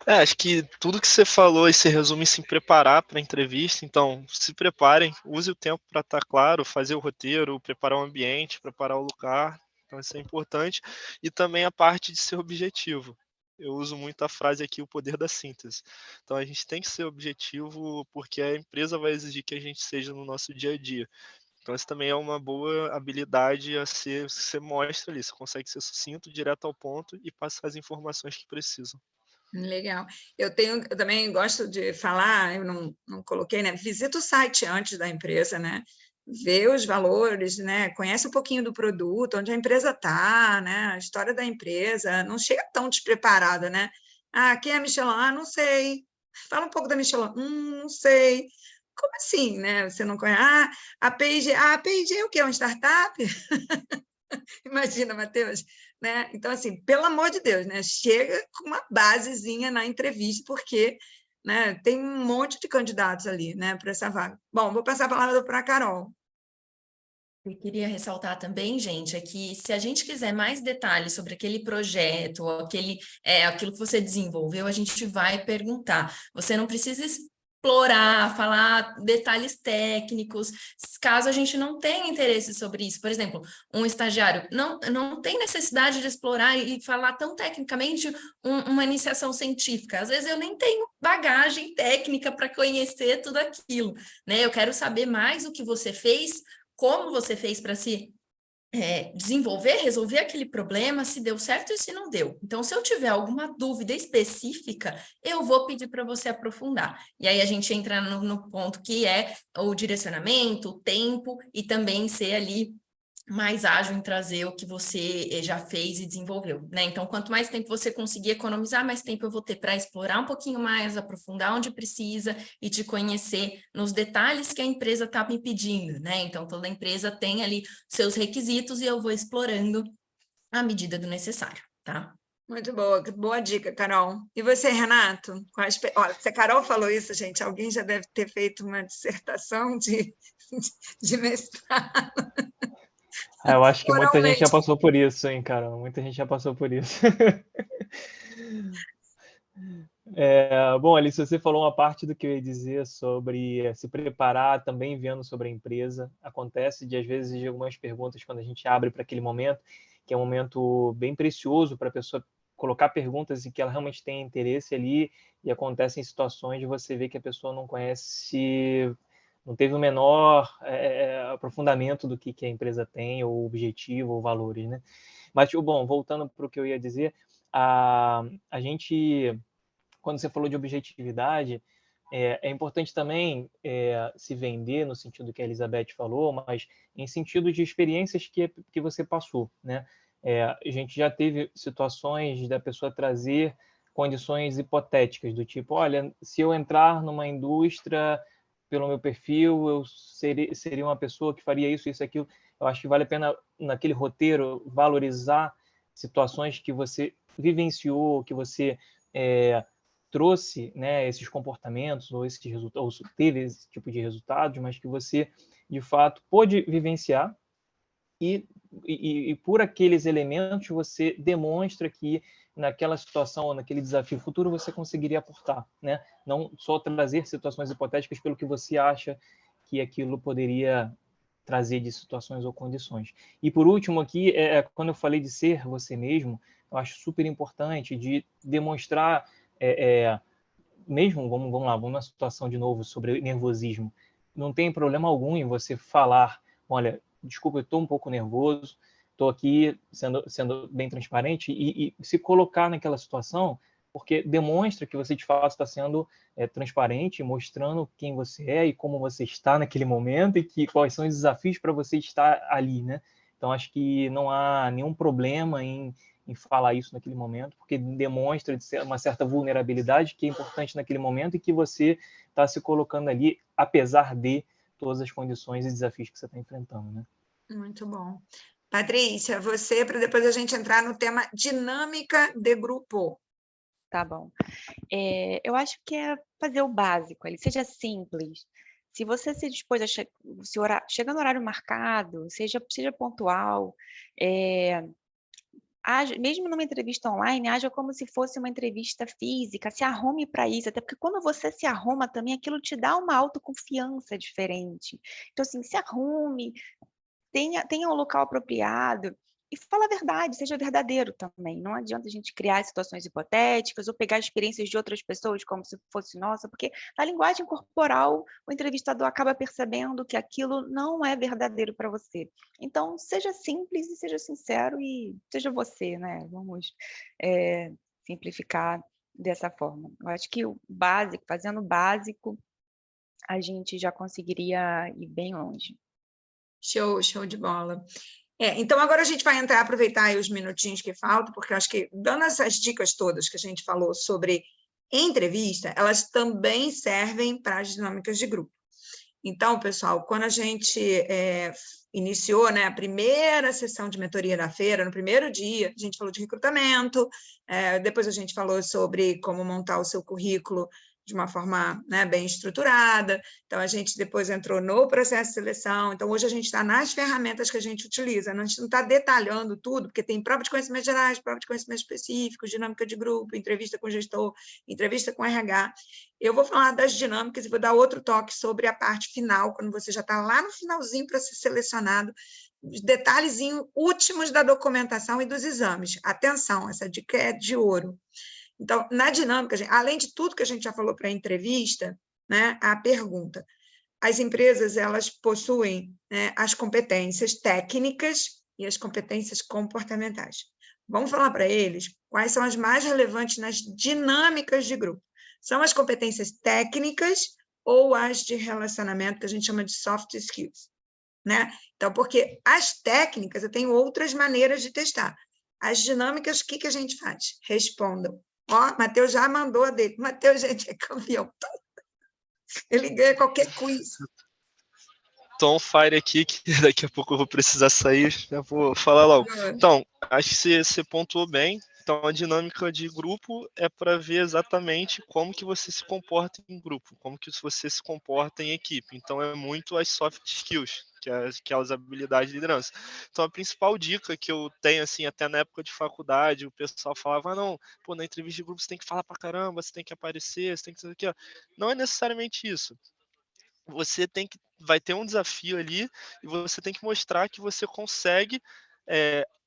Acho que tudo que você falou se resume em se preparar para a entrevista. Então, se preparem, use o tempo para estar claro, fazer o roteiro, preparar o ambiente, preparar o lugar. Então, isso é importante. E também a parte de ser objetivo. Eu uso muito a frase aqui, o poder da síntese. Então, a gente tem que ser objetivo porque a empresa vai exigir que a gente seja no nosso dia a dia. Então, isso também é uma boa habilidade a ser, você mostra ali, você consegue ser sucinto, direto ao ponto e passar as informações que precisam. Legal. Eu também gosto de falar, eu não coloquei, né? Visita o site antes da empresa, né? Vê os valores, né? Conhece um pouquinho do produto, onde a empresa está, né? A história da empresa. Não chega tão despreparada, né? Ah, quem é a Michelin? Ah, não sei. Fala um pouco da Michelin. Não sei. Como assim, né? Você não conhece? Ah, a P&G. Ah, a P&G é o quê? É uma startup? Imagina, Matheus, né? Então, assim, pelo amor de Deus, né? Chega com uma basezinha na entrevista, porque, né, tem um monte de candidatos ali, né, para essa vaga. Bom, vou passar a palavra para a Carol. Eu queria ressaltar também, gente, é que se a gente quiser mais detalhes sobre aquele projeto, ou aquilo que você desenvolveu, a gente vai perguntar. Você não precisa explorar, falar detalhes técnicos, caso a gente não tenha interesse sobre isso. Por exemplo, um estagiário não tem necessidade de explorar e falar tão tecnicamente uma iniciação científica. Às vezes eu nem tenho bagagem técnica para conhecer tudo aquilo, né? Eu quero saber mais o que você fez, como você fez para se desenvolver, resolver aquele problema, se deu certo e se não deu. Então, se eu tiver alguma dúvida específica, eu vou pedir para você aprofundar. E aí a gente entra no ponto que é o direcionamento, o tempo e também ser ali mais ágil em trazer o que você já fez e desenvolveu, né? Então, quanto mais tempo você conseguir economizar, mais tempo eu vou ter para explorar um pouquinho mais, aprofundar onde precisa e te conhecer nos detalhes que a empresa está me pedindo, né? Então, toda empresa tem ali seus requisitos e eu vou explorando à medida do necessário, tá? Muito boa dica, Carol. E você, Renato? Olha, se a Carol falou isso, gente, alguém já deve ter feito uma dissertação de mestrado. Eu acho que muita gente já passou por isso, hein, Carol? Muita gente já passou por isso. Bom, Alice, você falou uma parte do que eu ia dizer sobre se preparar, também vendo sobre a empresa. Acontece de, às vezes, de algumas perguntas quando a gente abre para aquele momento, que é um momento bem precioso para a pessoa colocar perguntas em que ela realmente tem interesse ali, e acontecem situações de você ver que a pessoa não conhece, não teve o menor aprofundamento do que a empresa tem, ou objetivo, ou valores, né? Mas, bom, voltando para o que eu ia dizer, a gente, quando você falou de objetividade, é importante também se vender no sentido que a Elizabeth falou, mas em sentido de experiências que você passou, né? A gente já teve situações da pessoa trazer condições hipotéticas, do tipo, olha, se eu entrar numa indústria pelo meu perfil, eu seria uma pessoa que faria isso, isso, aquilo. Eu acho que vale a pena, naquele roteiro, valorizar situações que você vivenciou, que você trouxe, né, esses comportamentos ou esses resultados, ou teve esse tipo de resultados, mas que você, de fato, pôde vivenciar e por aqueles elementos você demonstra que naquela situação ou naquele desafio futuro você conseguiria aportar, né? Não só trazer situações hipotéticas pelo que você acha que aquilo poderia trazer de situações ou condições. E por último aqui, quando eu falei de ser você mesmo, eu acho super importante de demonstrar, mesmo, vamos lá, vamos na situação de novo sobre nervosismo, não tem problema algum em você falar, olha, desculpa, eu estou um pouco nervoso, estou aqui sendo bem transparente e se colocar naquela situação, porque demonstra que você de fato está sendo transparente, mostrando quem você é e como você está naquele momento e quais são os desafios para você estar ali, né? Então, acho que não há nenhum problema em falar isso naquele momento, porque demonstra uma certa vulnerabilidade que é importante naquele momento e que você está se colocando ali, apesar de todas as condições e desafios que você está enfrentando, né? Muito bom. Patrícia, você, para depois a gente entrar no tema dinâmica de grupo. Tá bom. Eu acho que é fazer o básico, ele seja simples. Se você se dispôs a chegar no horário marcado, seja pontual, mesmo numa entrevista online, haja como se fosse uma entrevista física, se arrume para isso, até porque quando você se arruma também, aquilo te dá uma autoconfiança diferente. Então, assim, se arrume, tenha um local apropriado e fala a verdade, seja verdadeiro também. Não adianta a gente criar situações hipotéticas ou pegar experiências de outras pessoas como se fosse nossa, porque na linguagem corporal o entrevistador acaba percebendo que aquilo não é verdadeiro para você. Então, seja simples e seja sincero e seja você, né? Vamos simplificar dessa forma. Eu acho que o básico, fazendo o básico, a gente já conseguiria ir bem longe. Show de bola. Então, agora a gente vai aproveitar aí os minutinhos que faltam, porque eu acho que, dando essas dicas todas que a gente falou sobre entrevista, elas também servem para as dinâmicas de grupo. Então, pessoal, quando a gente iniciou, né, a primeira sessão de mentoria da feira, no primeiro dia, a gente falou de recrutamento, depois a gente falou sobre como montar o seu currículo de uma forma, né, bem estruturada. Então, a gente depois entrou no processo de seleção. Então, hoje a gente está nas ferramentas que a gente utiliza. A gente não está detalhando tudo, porque tem prova de conhecimentos gerais, prova de conhecimentos específicos, dinâmica de grupo, entrevista com gestor, entrevista com RH. Eu vou falar das dinâmicas e vou dar outro toque sobre a parte final, quando você já está lá no finalzinho para ser selecionado, os detalhezinhos últimos da documentação e dos exames. Atenção, essa dica é de ouro. Então, na dinâmica, além de tudo que a gente já falou para a entrevista, né, a pergunta. As empresas, elas possuem, né, as competências técnicas e as competências comportamentais. Vamos falar para eles quais são as mais relevantes nas dinâmicas de grupo. São as competências técnicas ou as de relacionamento, que a gente chama de soft skills, né? Então, porque as técnicas, eu tenho outras maneiras de testar. As dinâmicas, o que a gente faz? Respondam. Ó, Matheus já mandou a dele. Matheus, gente, é campeão. Ele ganha qualquer quiz. Tô on fire aqui, que daqui a pouco eu vou precisar sair, já vou falar logo. Então, acho que você pontuou bem, Então, a dinâmica de grupo é para ver exatamente como que você se comporta em grupo, como que você se comporta em equipe. Então, é muito as soft skills, que é aquelas habilidades de liderança. Então, a principal dica que eu tenho, assim, até na época de faculdade, o pessoal falava, não, pô, na entrevista de grupo você tem que falar pra caramba, você tem que aparecer, você tem que fazer aqui, ó. Não é necessariamente isso. Você vai ter um desafio ali e você tem que mostrar que você consegue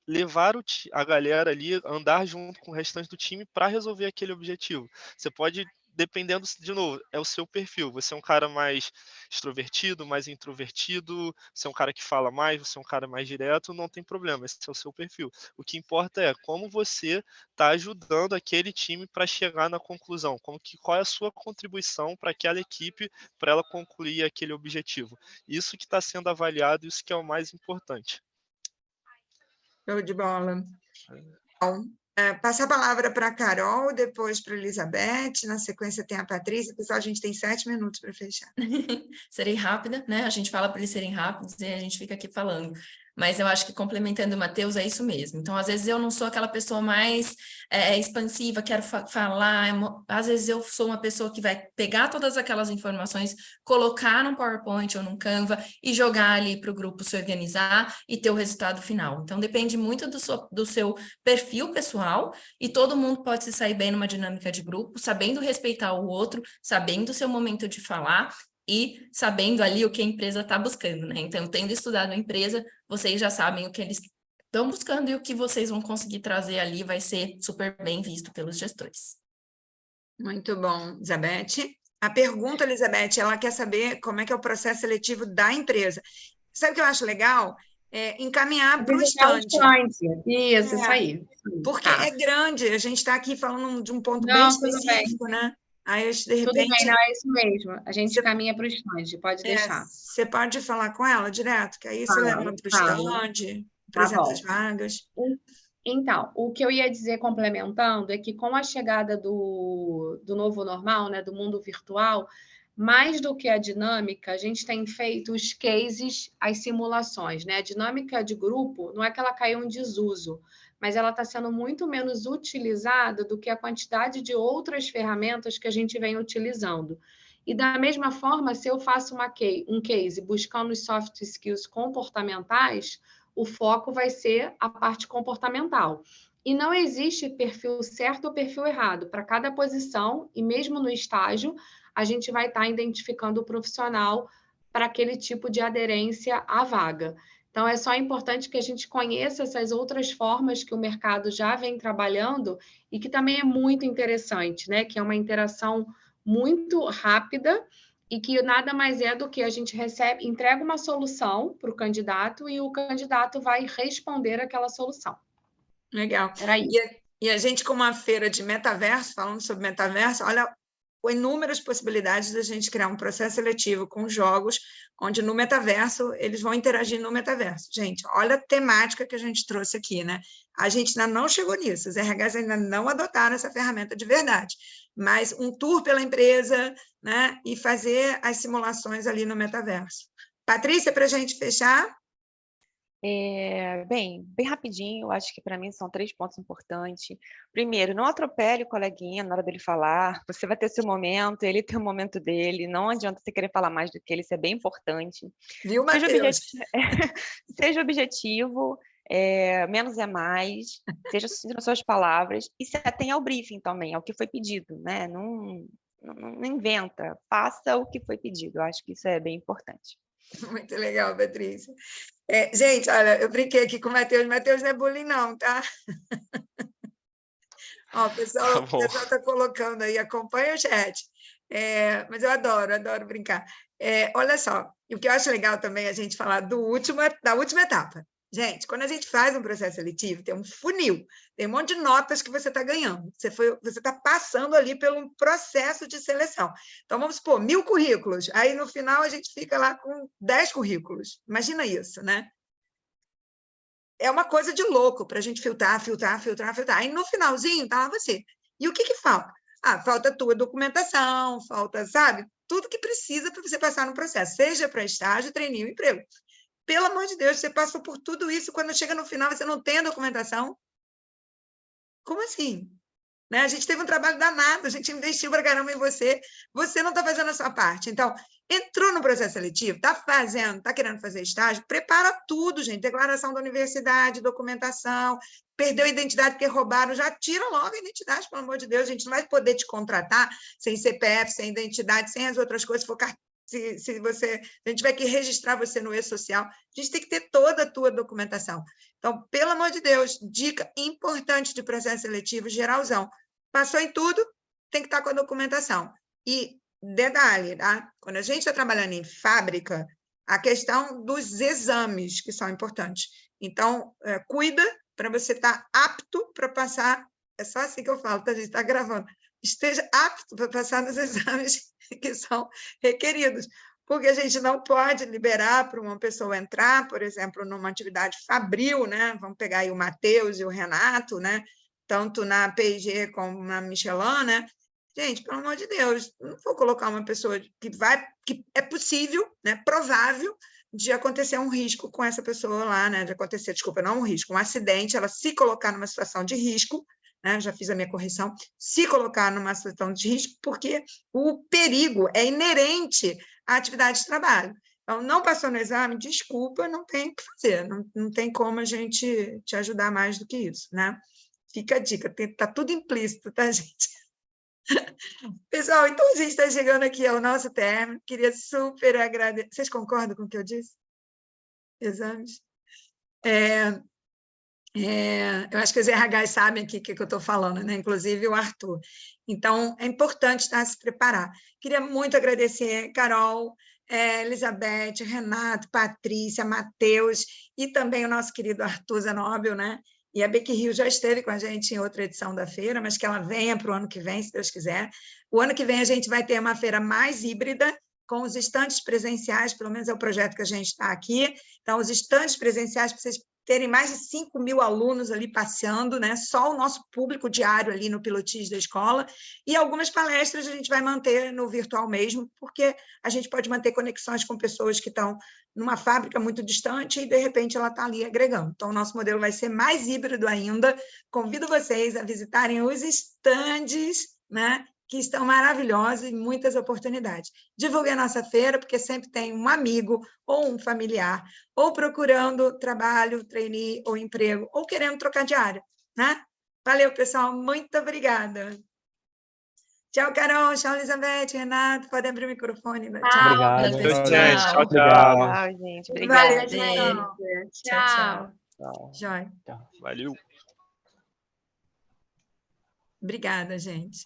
levar a galera ali, andar junto com o restante do time para resolver aquele objetivo. Você pode, dependendo, de novo, é o seu perfil. Você é um cara mais extrovertido, mais introvertido, você é um cara que fala mais, você é um cara mais direto, não tem problema, esse é o seu perfil. O que importa é como você está ajudando aquele time para chegar na conclusão, qual é a sua contribuição para aquela equipe, para ela concluir aquele objetivo. Isso que está sendo avaliado, isso que é o mais importante. Show de bola. Então, passar a palavra para a Carol, depois para a Elizabeth, na sequência tem a Patrícia. Pessoal, a gente tem 7 minutos para fechar. Serei rápida, né? A gente fala para eles serem rápidos e a gente fica aqui falando. Mas eu acho que complementando o Matheus, é isso mesmo. Então, às vezes eu não sou aquela pessoa mais expansiva, quero falar. Às vezes eu sou uma pessoa que vai pegar todas aquelas informações, colocar num PowerPoint ou num Canva e jogar ali para o grupo se organizar e ter o resultado final. Então, depende muito do seu perfil pessoal e todo mundo pode se sair bem numa dinâmica de grupo, sabendo respeitar o outro, sabendo o seu momento de falar e sabendo ali o que a empresa está buscando, né? Então, tendo estudado a empresa, vocês já sabem o que eles estão buscando e o que vocês vão conseguir trazer ali vai ser super bem visto pelos gestores. Muito bom, Elizabeth. A pergunta, Elizabeth, ela quer saber como é que é o processo seletivo da empresa. Sabe o que eu acho legal? Encaminhar para o stand. Isso aí. Porque é grande, a gente está aqui falando de um ponto bem Não, específico, né? Aí, de repente... Tudo bem, não, é isso mesmo. A gente caminha para o stand, pode deixar. Você pode falar com ela direto, que aí você leva ela para o stand, apresenta as vagas. Então, o que eu ia dizer complementando é que com a chegada do novo normal, né, do mundo virtual, mais do que a dinâmica, a gente tem feito os cases, as simulações, né? A dinâmica de grupo não é que ela caiu em desuso, mas ela está sendo muito menos utilizada do que a quantidade de outras ferramentas que a gente vem utilizando. E da mesma forma, se eu faço um case buscando os soft skills comportamentais, o foco vai ser a parte comportamental. E não existe perfil certo ou perfil errado. Para cada posição, e mesmo no estágio, a gente vai estar identificando o profissional para aquele tipo de aderência à vaga. Então, é só importante que a gente conheça essas outras formas que o mercado já vem trabalhando e que também é muito interessante, né? Que é uma interação muito rápida e que nada mais é do que a gente entrega uma solução para o candidato e o candidato vai responder aquela solução. Legal. Era isso. E a gente, com uma feira de metaverso, falando sobre metaverso, olha inúmeras possibilidades da gente criar um processo seletivo com jogos, onde no metaverso eles vão interagir no metaverso. Gente, olha a temática que a gente trouxe aqui, né? A gente ainda não chegou nisso, os RHs ainda não adotaram essa ferramenta de verdade, mas um tour pela empresa, né? E fazer as simulações ali no metaverso. Patrícia, para a gente fechar? Bem rapidinho, eu acho que para mim são 3 pontos importantes. Primeiro, não atropele o coleguinha na hora dele falar, você vai ter seu momento, ele tem o momento dele, não adianta você querer falar mais do que ele, isso é bem importante. Viu, Matheus? Seja objetivo, menos é mais, seja sucinto nas suas palavras, e se atenha ao briefing também, ao que foi pedido, né? Não inventa, faça o que foi pedido, eu acho que isso é bem importante. Muito legal, Patrícia. Gente, olha, eu brinquei aqui com o Matheus não é bullying não, tá? Ó, o pessoal está colocando aí, acompanha o chat. Mas eu adoro brincar. Olha só, o que eu acho legal também é a gente falar da última etapa. Gente, quando a gente faz um processo seletivo, tem um funil, tem um monte de notas que você está ganhando. Você está passando ali pelo processo de seleção. Então, vamos supor, 1000 currículos. Aí, no final, a gente fica lá com 10 currículos. Imagina isso, né? É uma coisa de louco para a gente filtrar. Aí, no finalzinho, está lá você. E o que falta? Falta a tua documentação, falta, sabe? Tudo que precisa para você passar no processo, seja para estágio, treininho, emprego. Pelo amor de Deus, você passou por tudo isso, quando chega no final, você não tem a documentação? Como assim? Né? A gente teve um trabalho danado, a gente investiu para caramba em você, você não está fazendo a sua parte. Então, entrou no processo seletivo, está fazendo, está querendo fazer estágio, prepara tudo, gente, declaração da universidade, documentação, perdeu a identidade porque roubaram, já tira logo a identidade, pelo amor de Deus, a gente não vai poder te contratar sem CPF, sem identidade, sem as outras coisas, se a gente vai que registrar você no e-social, a gente tem que ter toda a tua documentação. Então, pelo amor de Deus, dica importante de processo seletivo, geralzão. Passou em tudo, tem que estar com a documentação. E, detalhe, tá? Quando a gente está trabalhando em fábrica, a questão dos exames, que são importantes. Então, cuida para você estar apto para passar, é só assim que eu falo, tá? A gente está gravando. Esteja apto para passar nos exames que são requeridos, porque a gente não pode liberar para uma pessoa entrar, por exemplo, numa atividade fabril, né? Vamos pegar aí o Matheus e o Renato, né? Tanto na P&G como na Michelin, né? Gente, pelo amor de Deus, não vou colocar uma pessoa que é possível, né? Provável de acontecer um risco com essa pessoa lá, né? De acontecer, desculpa, não um risco, um acidente, ela se colocar numa situação de risco, né? Já fiz a minha correção, se colocar numa situação de risco, porque o perigo é inerente à atividade de trabalho. Então, não passou no exame, desculpa, não tem o que fazer, não tem como a gente te ajudar mais do que isso, né? Fica a dica, está tudo implícito, tá, gente? Pessoal, então a gente está chegando aqui ao nosso término, queria super agradecer. Vocês concordam com o que eu disse? Exames? Eu acho que os RHs sabem aqui o que eu estou falando, né? Inclusive o Arthur. Então, é importante se preparar. Queria muito agradecer, Carol, Elizabeth, Renato, Patrícia, Matheus e também o nosso querido Arthur Zenóbio, né? E a Becky Rio já esteve com a gente em outra edição da feira, mas que ela venha para o ano que vem, se Deus quiser. O ano que vem a gente vai ter uma feira mais híbrida, com os estandes presenciais, pelo menos é o projeto que a gente está aqui. Então, os estandes presenciais, para vocês terem mais de 5.000 alunos ali passeando, né? Só o nosso público diário ali no pilotis da escola, e algumas palestras a gente vai manter no virtual mesmo, porque a gente pode manter conexões com pessoas que estão numa fábrica muito distante e, de repente, ela está ali agregando. Então, o nosso modelo vai ser mais híbrido ainda. Convido vocês a visitarem os estandes, né? Que estão maravilhosos e muitas oportunidades. Divulgue a nossa feira, porque sempre tem um amigo ou um familiar, ou procurando trabalho, trainee ou emprego, ou querendo trocar de área, né? Valeu, pessoal, muito obrigada. Tchau, Carol, tchau, Elizabeth, Renato, pode abrir o microfone. Né? Tchau. Obrigado. Tchau, gente. Tchau, Obrigado. tchau. Tchau, gente. Obrigada. Valeu, Gente. Tchau, tchau. Tchau. Joia. Tchau. Valeu. Obrigada, gente.